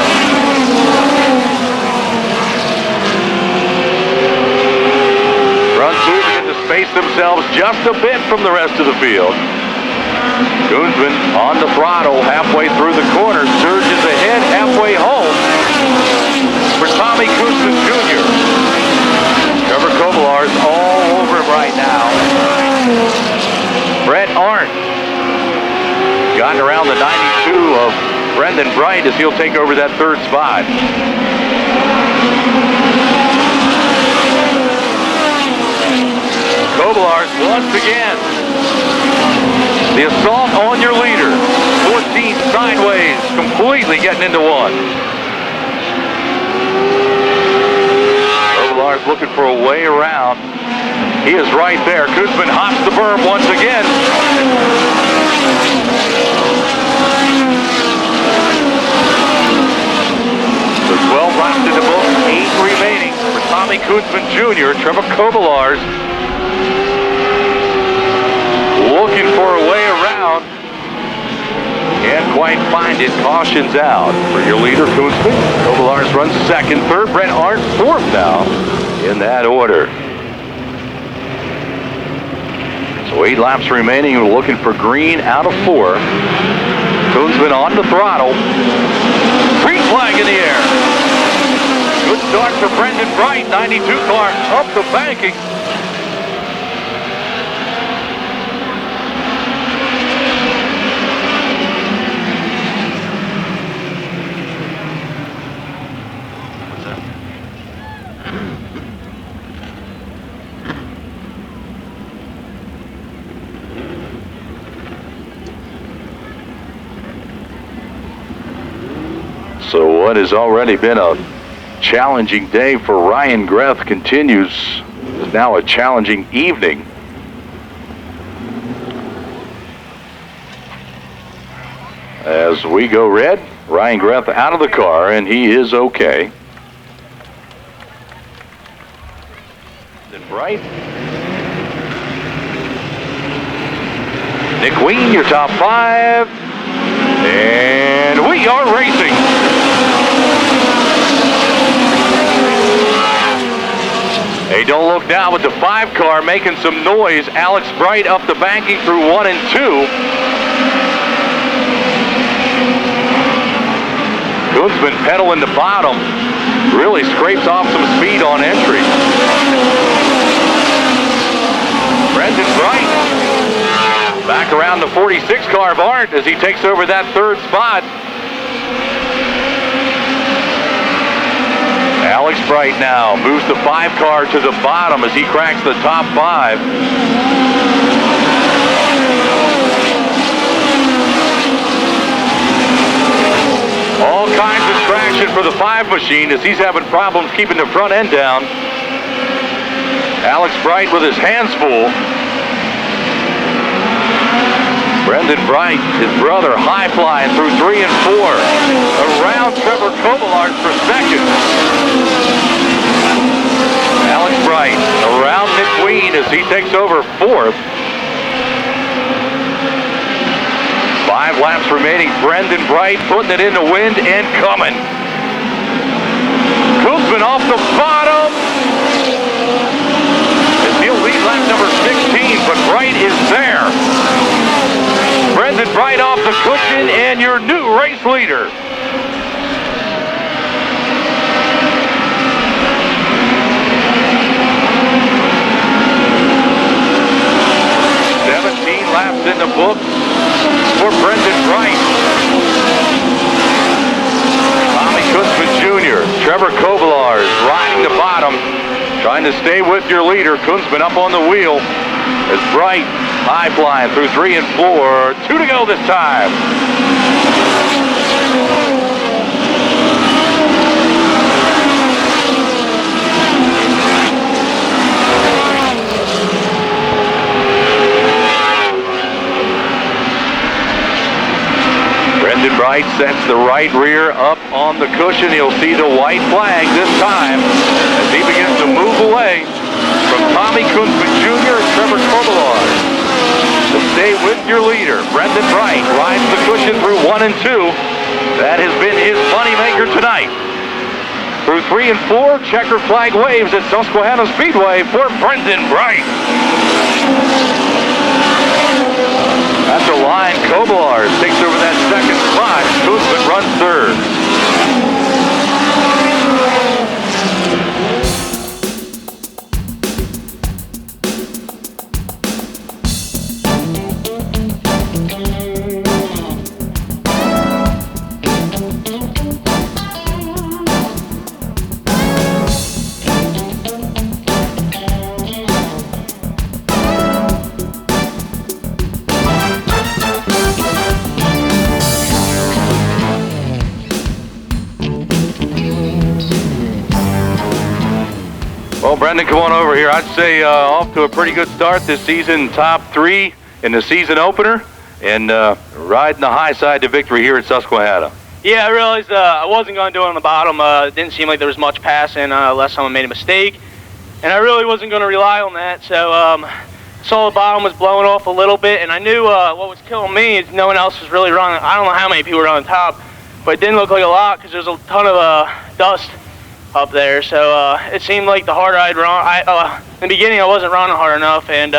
Front 2 begin to space themselves just a bit from the rest of the field. Koonsman on the throttle halfway through the corner, surges ahead halfway home for Tommy Koonsman Jr. Trevor Kovalars all over him right now. Brett Arndt gotten around the 92 of Brendan Bright as he'll take over that 3rd spot. Kovalars once again. The assault on your leader. 14 sideways, completely getting into 1. Kovalars looking for a way around. He is right there. Koonsman hops the berm once again. So 12 laps in the book, 8 remaining for Tommy Koonsman Jr. Trevor Kovalars looking for a way around. Can't quite find it. Cautions out for your leader, Koonsman. Kovalars runs 2nd, 3rd. Brett Arndt 4th now in that order. So 8 laps remaining. We're looking for green out of 4. Koonsman on the throttle. Green flag in the air. Good start for Brendan Bright. 92 car up the banking. So what has already been a challenging day for Ryan Greth continues. Is now a challenging evening. As we go red, Ryan Greth out of the car, and he is okay. Then Bright. Nick Ween, your top 5. And we are racing. Hey, don't look now with the 5 car making some noise. Alex Bright up the banking through 1 and 2. Koonsman pedaling the bottom. Really scrapes off some speed on entry. Brendan Bright Back around the 46 car of Arndt as he takes over that third spot. Alex Bright now moves the 5 car to the bottom as he cracks the top 5. All kinds of traction for the 5 machine as he's having problems keeping the front end down. Alex Bright with his hands full. Brendan Bright, his brother, high flying through 3 and 4. Around Trevor Kovalart for second. Alex Bright around McQueen as he takes over 4th. 5 laps remaining. Brendan Bright putting it in the wind and coming. Koopman off the bottom. As he'll lead lap number 16, but Bright is there. Brendan Bright off the cushion and your new race leader. Laps in the books for Brendan Bright. Tommy Kunzman Jr., Trevor Kovalars riding the bottom, trying to stay with your leader. Kunzman up on the wheel as Bright high flying through 3 and 4. 2 to go this time. Brendan Bright sets the right rear up on the cushion. He'll see the white flag this time as he begins to move away from Tommy Kunzman Jr. and Trevor Kovalar. To stay with your leader, Brendan Bright rides the cushion through 1 and 2. That has been his moneymaker tonight. Through 3 and 4, checkered flag waves at Susquehanna Speedway for Brendan Bright. That's a line. Kovalars takes over that second spot. Kunzman runs third. Well, Brendan, come on over here. I'd say off to a pretty good start this season. Top 3 in the season opener and riding the high side to victory here at Susquehanna. Yeah, I realized I wasn't going to do it on the bottom. It didn't seem like there was much passing unless someone made a mistake. And I really wasn't going to rely on that. So saw the bottom was blowing off a little bit. And I knew what was killing me is no one else was really running. I don't know how many people were on top, but it didn't look like a lot because there's a ton of dust up there. So it seemed like the harder I'd run, in the beginning I wasn't running hard enough, and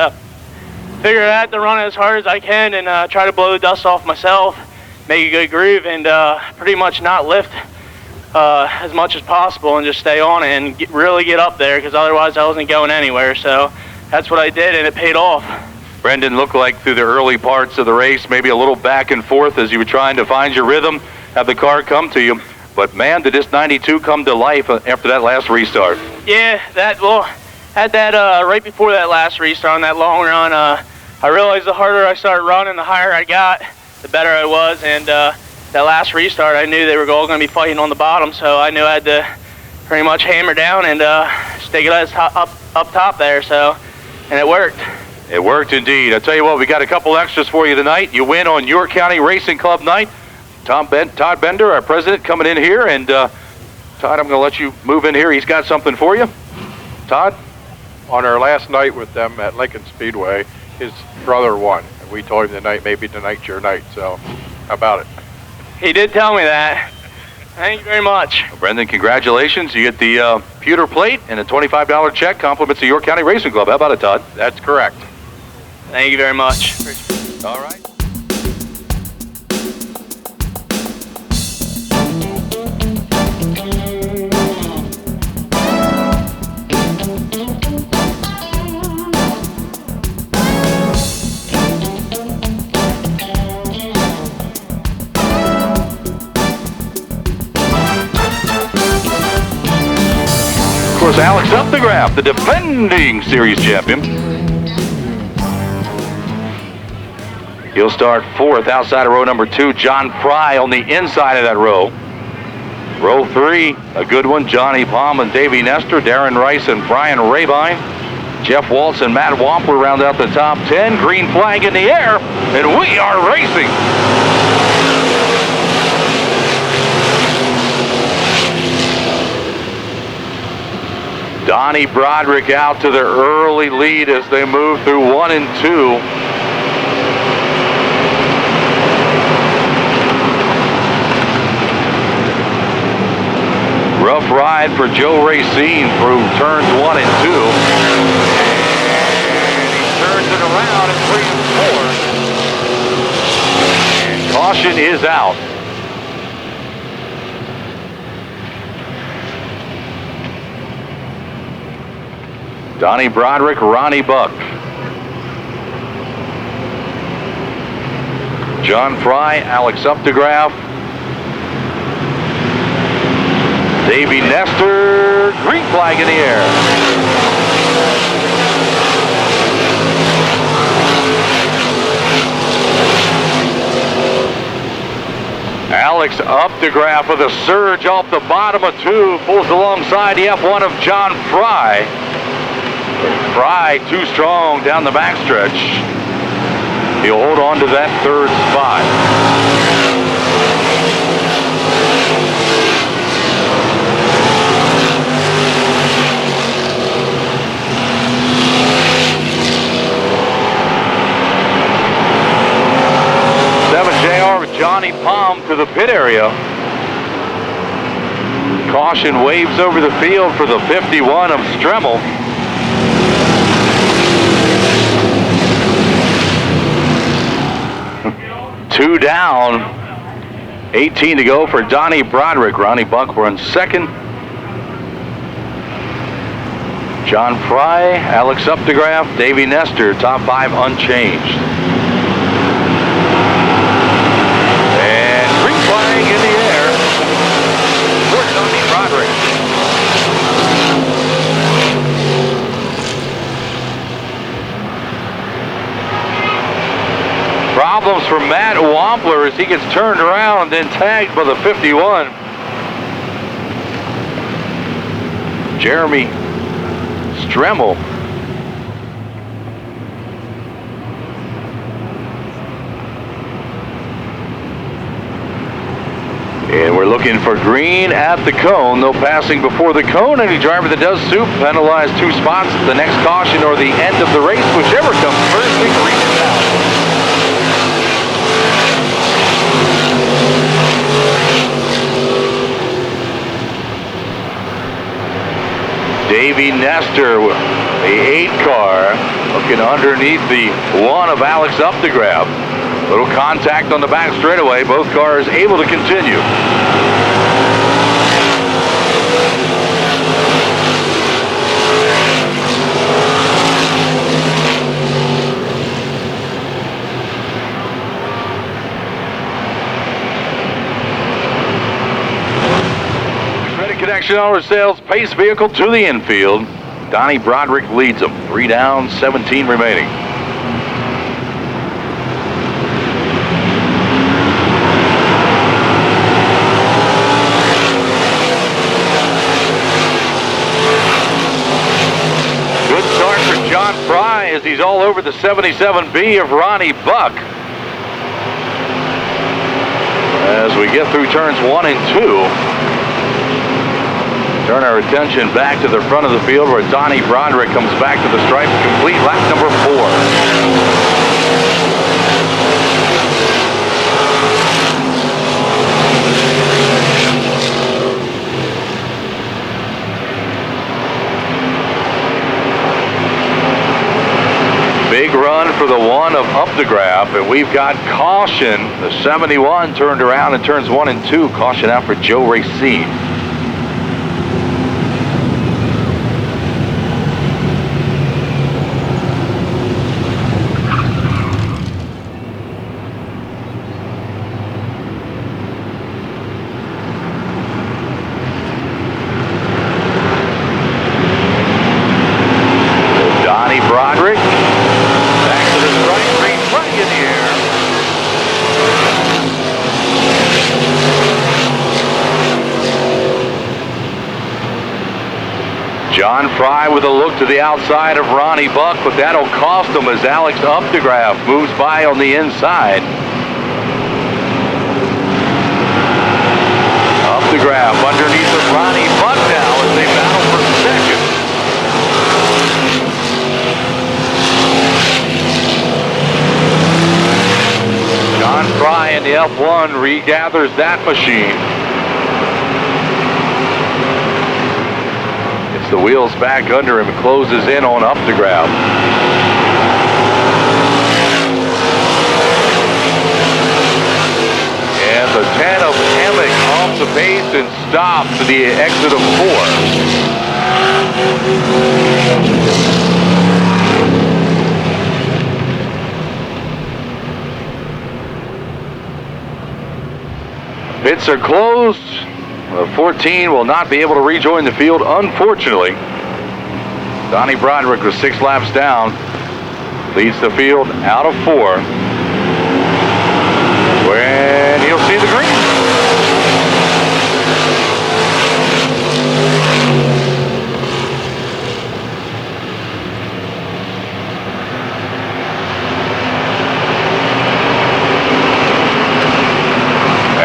figured I had to run as hard as I can and try to blow the dust off myself, make a good groove, and pretty much not lift as much as possible and just stay on it and really get up there, because otherwise I wasn't going anywhere. So that's what I did, and it paid off. Brendan, looked like through the early parts of the race, maybe a little back and forth as you were trying to find your rhythm, have the car come to you. But man, did this 92 come to life after that last restart? Yeah, had that right before that last restart on that long run. I realized the harder I started running, the higher I got, the better I was. And that last restart, I knew they were all going to be fighting on the bottom, so I knew I had to pretty much hammer down and stick it up top there. So, and it worked. It worked indeed. I tell you what, we got a couple extras for you tonight. You win on York County Racing Club night. Todd Bender, our president, coming in here, and Todd, I'm going to let you move in here. He's got something for you. Todd? On our last night with them at Lincoln Speedway, his brother won. And we told him tonight, maybe tonight's your night. So, how about it? He did tell me that. Thank you very much. Well, Brendan, congratulations. You get the pewter plate and a $25 check, compliments of York County Racing Club. How about it, Todd? That's correct. Thank you very much. All right. was Alex Updegraff, the defending series champion. He'll start fourth outside of row number 2. John Fry on the inside of that row. Row 3, a good one. Johnny Palm and Davey Nestor, Darren Rice and Brian Rabine. Jeff Waltz and Matt Wampler round out the top 10. Green flag in the air, and we are racing. Donnie Broderick out to their early lead as they move through 1 and 2. Rough ride for Joe Racine through turns 1 and 2. And he turns it around at 3 and 4. And caution is out. Donnie Broderick, Ronnie Buck. John Fry, Alex Updegraff. Davey Nestor, green flag in the air. Alex Updegraff with a surge off the bottom of 2, pulls alongside the F1 of John Fry. Fry too strong down the backstretch. He'll hold on to that 3rd spot. Johnny Palm to the pit area. Caution waves over the field for the 51 of Stremmel. Two down, 18 to go for Donnie Broderick. Ronnie Buck runs 2nd. John Fry, Alex Updegraff, Davey Nestor, top 5 unchanged. In the air for Donnie Broderick. Problems for Matt Wampler as he gets turned around and then tagged by the 51. Jeremy Stremmel. And we're looking for green at the cone. No passing before the cone. Any driver that does so penalized 2 spots at the next caution or the end of the race. Whichever comes first, the green is out. Davey Nestor, the 8 car, looking underneath the 1 of Alex Updegraff. Little contact on the back straightaway. Both cars able to continue. Credit connection owner sales pace vehicle to the infield. Donnie Broderick leads them. 3 down, 17 remaining. As he's all over the 77B of Ronnie Buck. As we get through turns 1 and 2, turn our attention back to the front of the field where Donnie Broderick comes back to the stripe to complete lap number 4. Big run for the 1 of Updegraff, and we've got caution. The 71 turned around in turns 1 and 2. Caution out for Joe Racine. John Fry with a look to the outside of Ronnie Buck, but that'll cost him as Alex Updegraff moves by on the inside. Updegraff underneath of Ronnie Buck now as they battle for second. John Fry in the F1 regathers that machine. The wheels back under him, closes in on Updegraff. And the 10 of Hammock off the pace and stops to the exit of 4. Pits are closed. 14 will not be able to rejoin the field, unfortunately. Donnie Broderick with 6 laps down leads the field out of 4. When he'll see the green.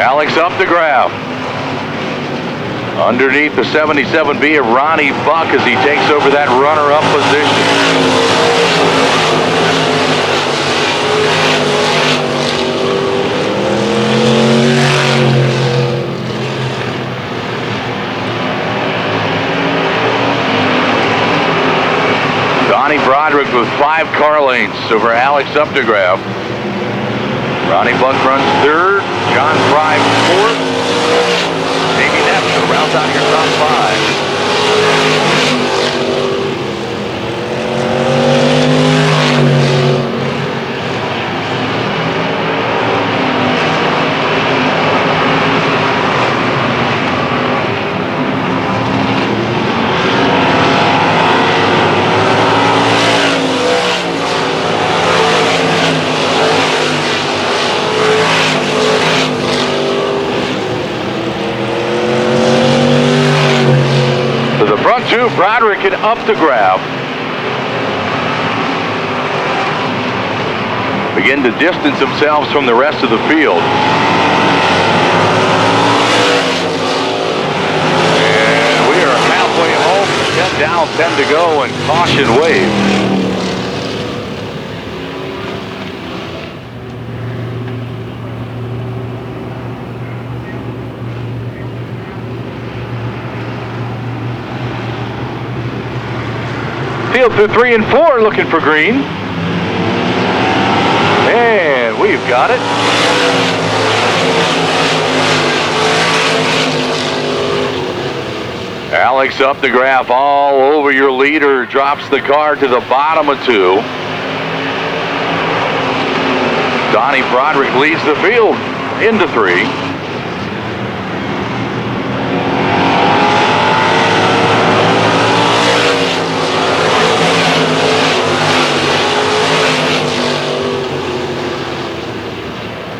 Alex Updegraff underneath the 77B of Ronnie Buck as he takes over that runner-up position. Donnie Broderick with 5 car lengths over Alex Updegraff. Ronnie Buck runs 3rd, John Fry 4th. Rounds out your top 5. Broderick and Updegraff begin to distance themselves from the rest of the field. And we are halfway home, 10 down, 10 to go, and caution wave. Field through 3 and 4 looking for green. And we've got it. Alex Updegraff all over your leader, drops the car to the bottom of 2. Donnie Broderick leads the field into 3.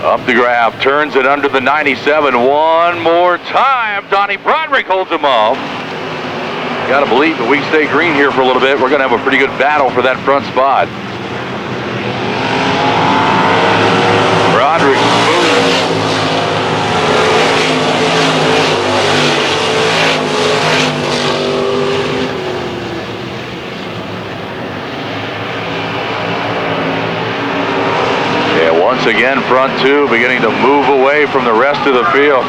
Updegraff turns it under the 97 one more time. Donnie Broderick holds him off. Got to believe that we stay green here for a little bit. We're going to have a pretty good battle for that front spot. Broderick once again, front 2 beginning to move away from the rest of the field.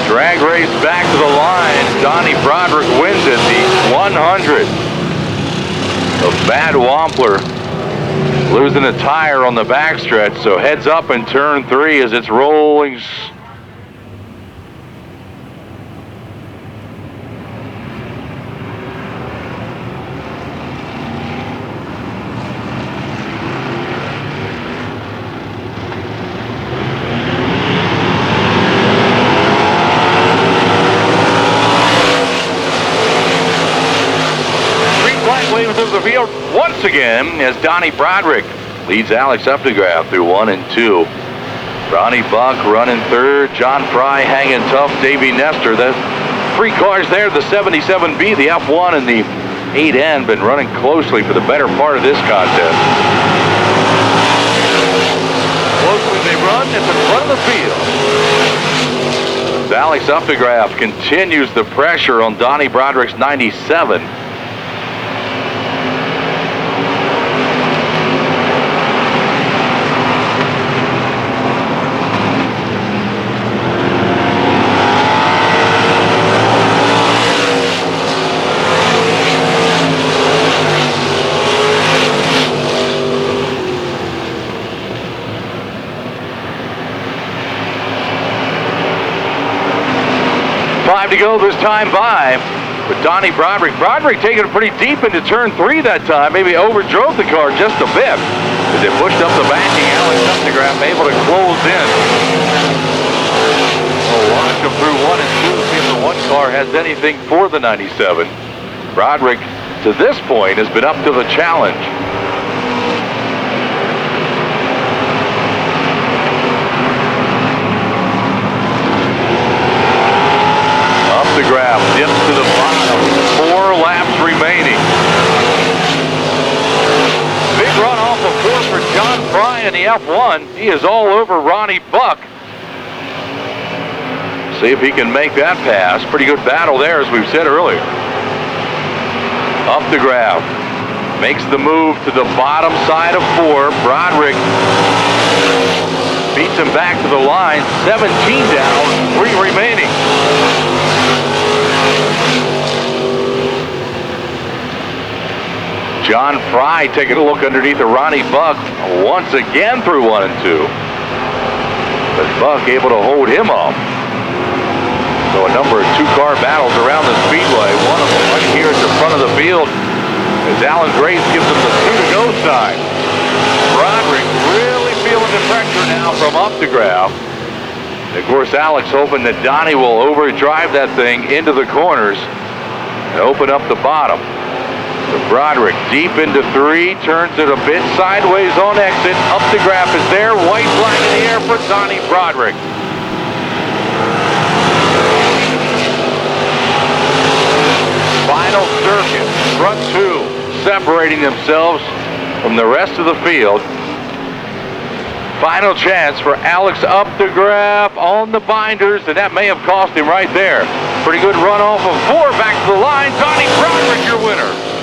Drag race back to the line. Donnie Broderick wins it, the 100 of Bad Wampler. Losing a tire on the backstretch, so heads up in turn 3 as it's rolling. Once again, as Donnie Broderick leads Alex Updegraff through 1 and 2. Ronnie Buck running third. John Fry hanging tough. Davey Nestor. The 3 cars there, the 77B, the F1, and the 8N, been running closely for the better part of this contest. Closely they run at the front of the field. Alex Updegraff continues the pressure on Donnie Broderick's 97. To go this time by with Donnie Broderick. Broderick taking it pretty deep into turn 3 that time. Maybe overdrove the car just a bit as they pushed up the backing. Alex Updegraff able to close in. We'll watch him through 1 and 2, see if the 1 car has anything for the 97. Broderick, to this point, has been up to the challenge. Updegraff dips to the bottom. 4 laps remaining. Big run off of 4 for John Fry in the F1. He is all over Ronnie Buck. See if he can make that pass. Pretty good battle there, as we've said earlier. Updegraff makes the move to the bottom side of 4. Broderick beats him back to the line. 17 down, 3 remaining. John Fry taking a look underneath of Ronnie Buck once again through 1 and 2. But Buck able to hold him off. So a number of 2-car battles around the speedway. One of them right here at the front of the field as Alan Grace gives him the 2-to-go sign. Broderick really feeling the pressure now from Updegraff. And of course, Alex hoping that Donnie will overdrive that thing into the corners and open up the bottom. So Broderick deep into 3, turns it a bit sideways on exit. Updegraff is there, white flag in the air for Donnie Broderick. Final circuit, front 2 separating themselves from the rest of the field. Final chance for Alex Updegraff on the binders, and that may have cost him right there. Pretty good run off of 4, back to the line. Donnie Broderick, your winner.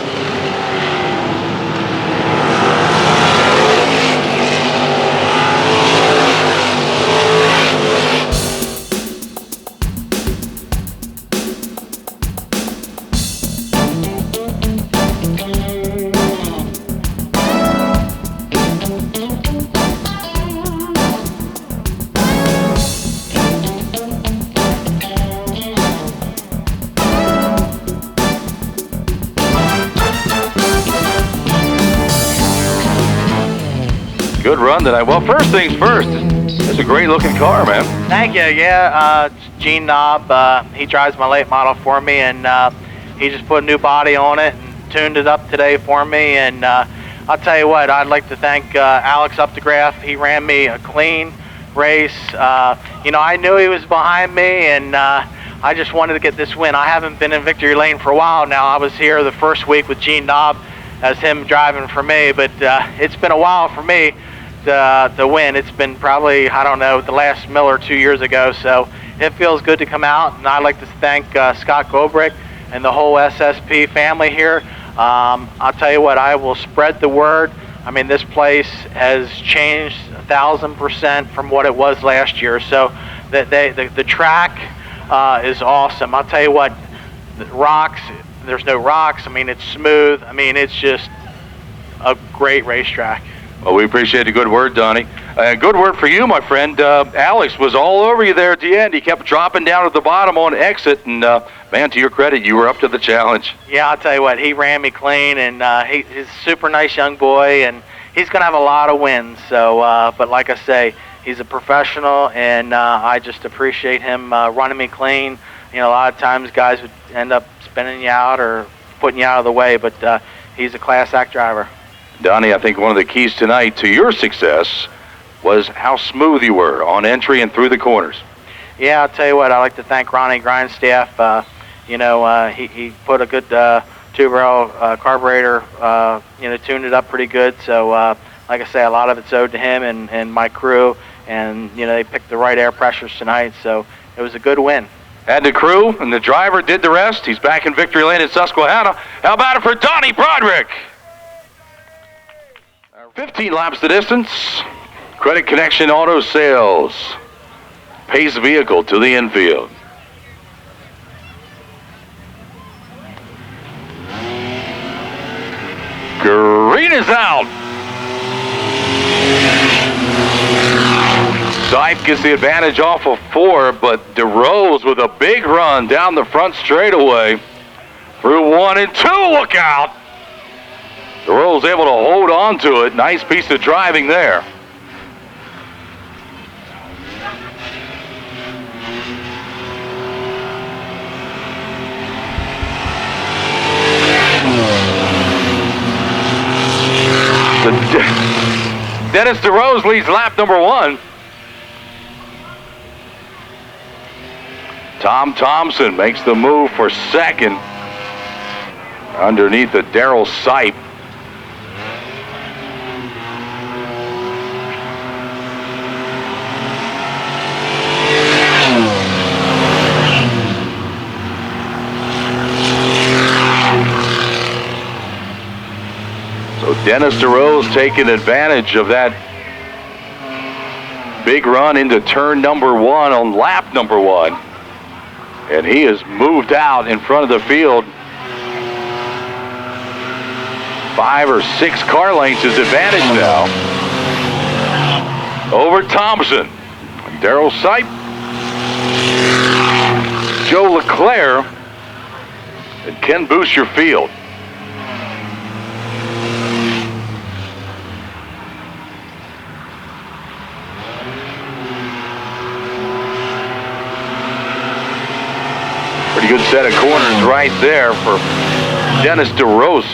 Good run tonight. Well, first things first, it's a great looking car, man. Thank you. Yeah, Gene Knob, he drives my late model for me, and he just put a new body on it and tuned it up today for me. And I'll tell you what, I'd like to thank Alex Updegraff. He ran me a clean race. You know, I knew he was behind me, and I just wanted to get this win. I haven't been in victory lane for a while now. I was here the first week with Gene Knob as him driving for me, but it's been a while for me to win. It's been probably, I don't know, the last Miller 2 years ago, so it feels good to come out. And I'd like to thank Scott Gobrick and the whole SSP family here. I'll tell you what, I will spread the word. I mean, this place has changed 1,000% from what it was last year. So the track is awesome. I'll tell you what, the rocks, there's no rocks. I mean, it's smooth. I mean, it's just a great racetrack. Well, we appreciate a good word, Donnie. Good word for you, my friend. Alex was all over you there at the end. He kept dropping down at the bottom on exit, and man, to your credit, you were up to the challenge. Yeah, I'll tell you what, he ran me clean, and he's a super nice young boy, and he's going to have a lot of wins. So, but like I say, he's a professional, and I just appreciate him running me clean. You know, a lot of times guys would end up spinning you out or putting you out of the way, but he's a class act driver. Donnie, I think one of the keys tonight to your success was how smooth you were on entry and through the corners. Yeah, I'll tell you what, I'd like to thank Ronnie Grindstaff. He put a good two-barrel carburetor, tuned it up pretty good. So, like I say, a lot of it's owed to him and my crew. And, they picked the right air pressures tonight. So it was a good win. And the crew and the driver did the rest. He's back in victory lane at Susquehanna. How about it for Donnie Broderick? 15 laps the distance. Credit Connection Auto Sales. Pace vehicle to the infield. Green is out. Sipe gets the advantage off of 4, but DeRose with a big run down the front straightaway through 1 and 2. Look out! DeRose able to hold on to it. Nice piece of driving there. Dennis DeRose leads lap number 1. Tom Thompson makes the move for second underneath the Darrell Sipe. So Dennis DeRose taking advantage of that big run into turn number 1 on lap number 1. And he has moved out in front of the field. 5 or 6 car lengths his advantage now. Over Thompson. Darrell Sipe. Joe Leclerc. And Ken Boosterfield. Pretty good set of corners right there for Dennis DeRose.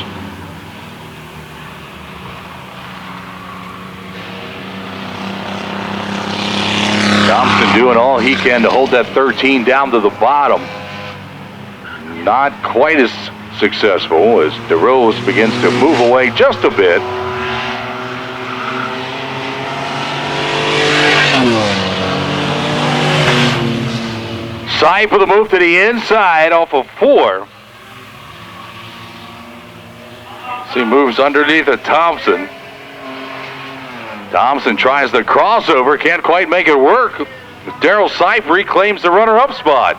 Thompson doing all he can to hold that 13 down to the bottom. Not quite as successful as DeRose begins to move away just a bit. Sipe with a move to the inside off of 4. See, moves underneath of Thompson. Thompson tries the crossover, can't quite make it work. Darrell Sipe reclaims the runner-up spot.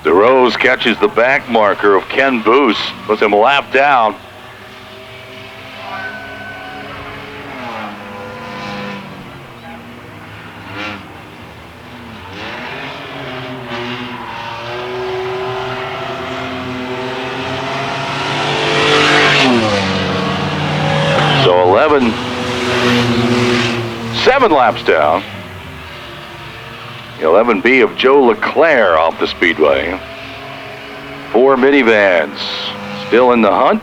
DeRose catches the back marker of Ken Boos, puts him a lap down. So 7 laps down. 11B of Joe Leclerc off the speedway. 4 minivans still in the hunt.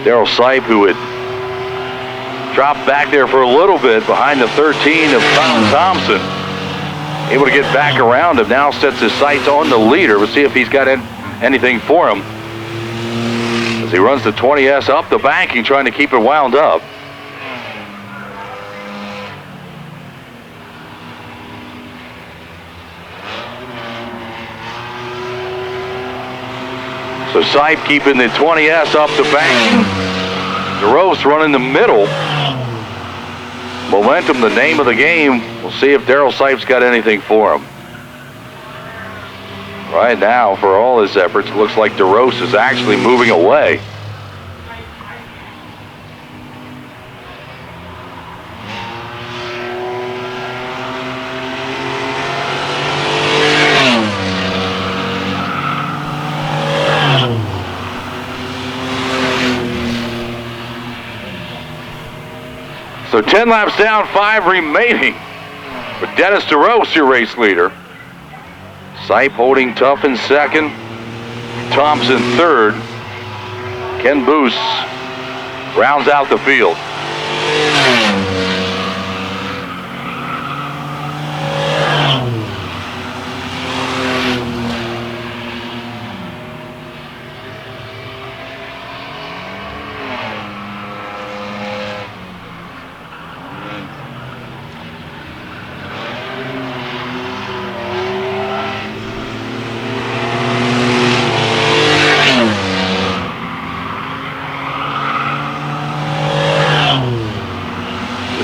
Darrell Sipe, who had dropped back there for a little bit behind the 13 of Tom Thompson, able to get back around him, now sets his sights on the leader. We'll see if he's got anything for him as he runs the 20S up the banking, trying to keep it wound up. So Sipe keeping the 20S up the bank. DeRose running the middle. Momentum, the name of the game. We'll see if Darrell Sipe's got anything for him. Right now, for all his efforts, it looks like DeRose is actually moving away. So 10 laps down, 5 remaining. With Dennis DeRose, your race leader. Sipe holding tough in second. Thompson third. Ken Boos rounds out the field.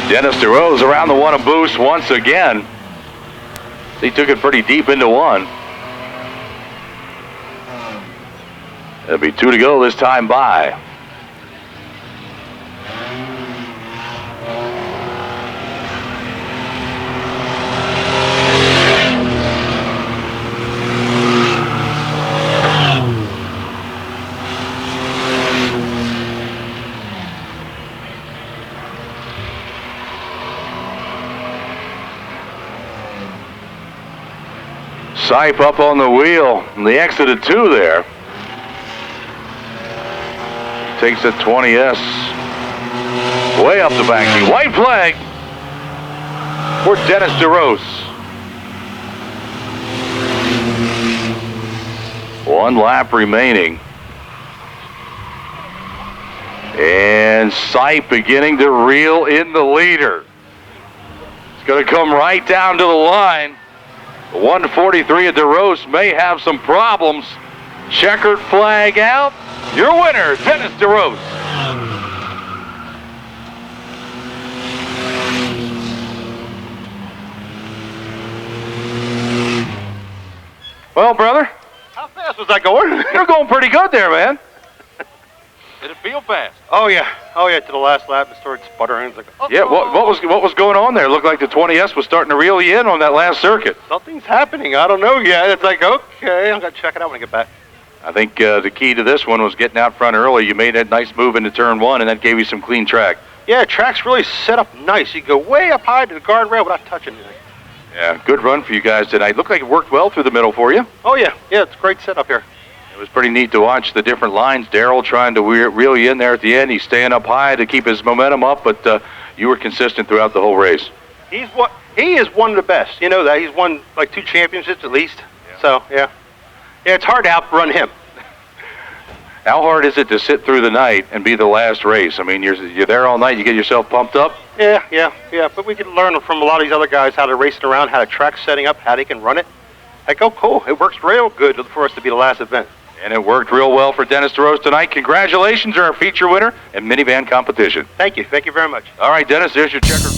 Dennis DeRose around the one of Boost once again. He took it pretty deep into one. There'll be 2 to go this time by. Sipe up on the wheel, and the exit of 2 there. Takes the 20S way up the bank. White flag for Dennis DeRose. 1 lap remaining. And Sipe beginning to reel in the leader. It's going to come right down to the line. 143 of DeRose may have some problems. Checkered flag out. Your winner, Dennis DeRose. Well, brother, How fast was I going? you're going pretty good there, man. Did it feel fast? Oh yeah, to the last lap it started sputtering. It's like, oh, Yeah, what was going on there? It looked like the 20S was starting to reel you in on that last circuit. something's happening. I don't know yet. It's like, okay, I'm gonna check it out when I get back. I think the key to this one was getting out front early. You made that nice move into turn 1, and that gave you some clean track. Yeah, track's really set up nice. You go way up high to the guardrail without touching anything. Yeah, good run for you guys tonight. Looked like it worked well through the middle for you. Oh yeah, it's a great setup here. It was pretty neat to watch the different lines. Darrell trying to reel you in there at the end. He's staying up high to keep his momentum up, but you were consistent throughout the whole race. He is one of the best. You know that. He's won like 2 championships at least. Yeah. So yeah, it's hard to outrun him. How hard is it to sit through the night and be the last race? I mean, you're there all night. You get yourself pumped up. Yeah. But we can learn from a lot of these other guys how to race it around, how to track setting up, how they can run it. Like, oh, cool. It works real good for us to be the last event. And it worked real well for Dennis DeRose tonight. Congratulations, you're our feature winner and minivan competition. Thank you very much. All right, Dennis, there's your checker.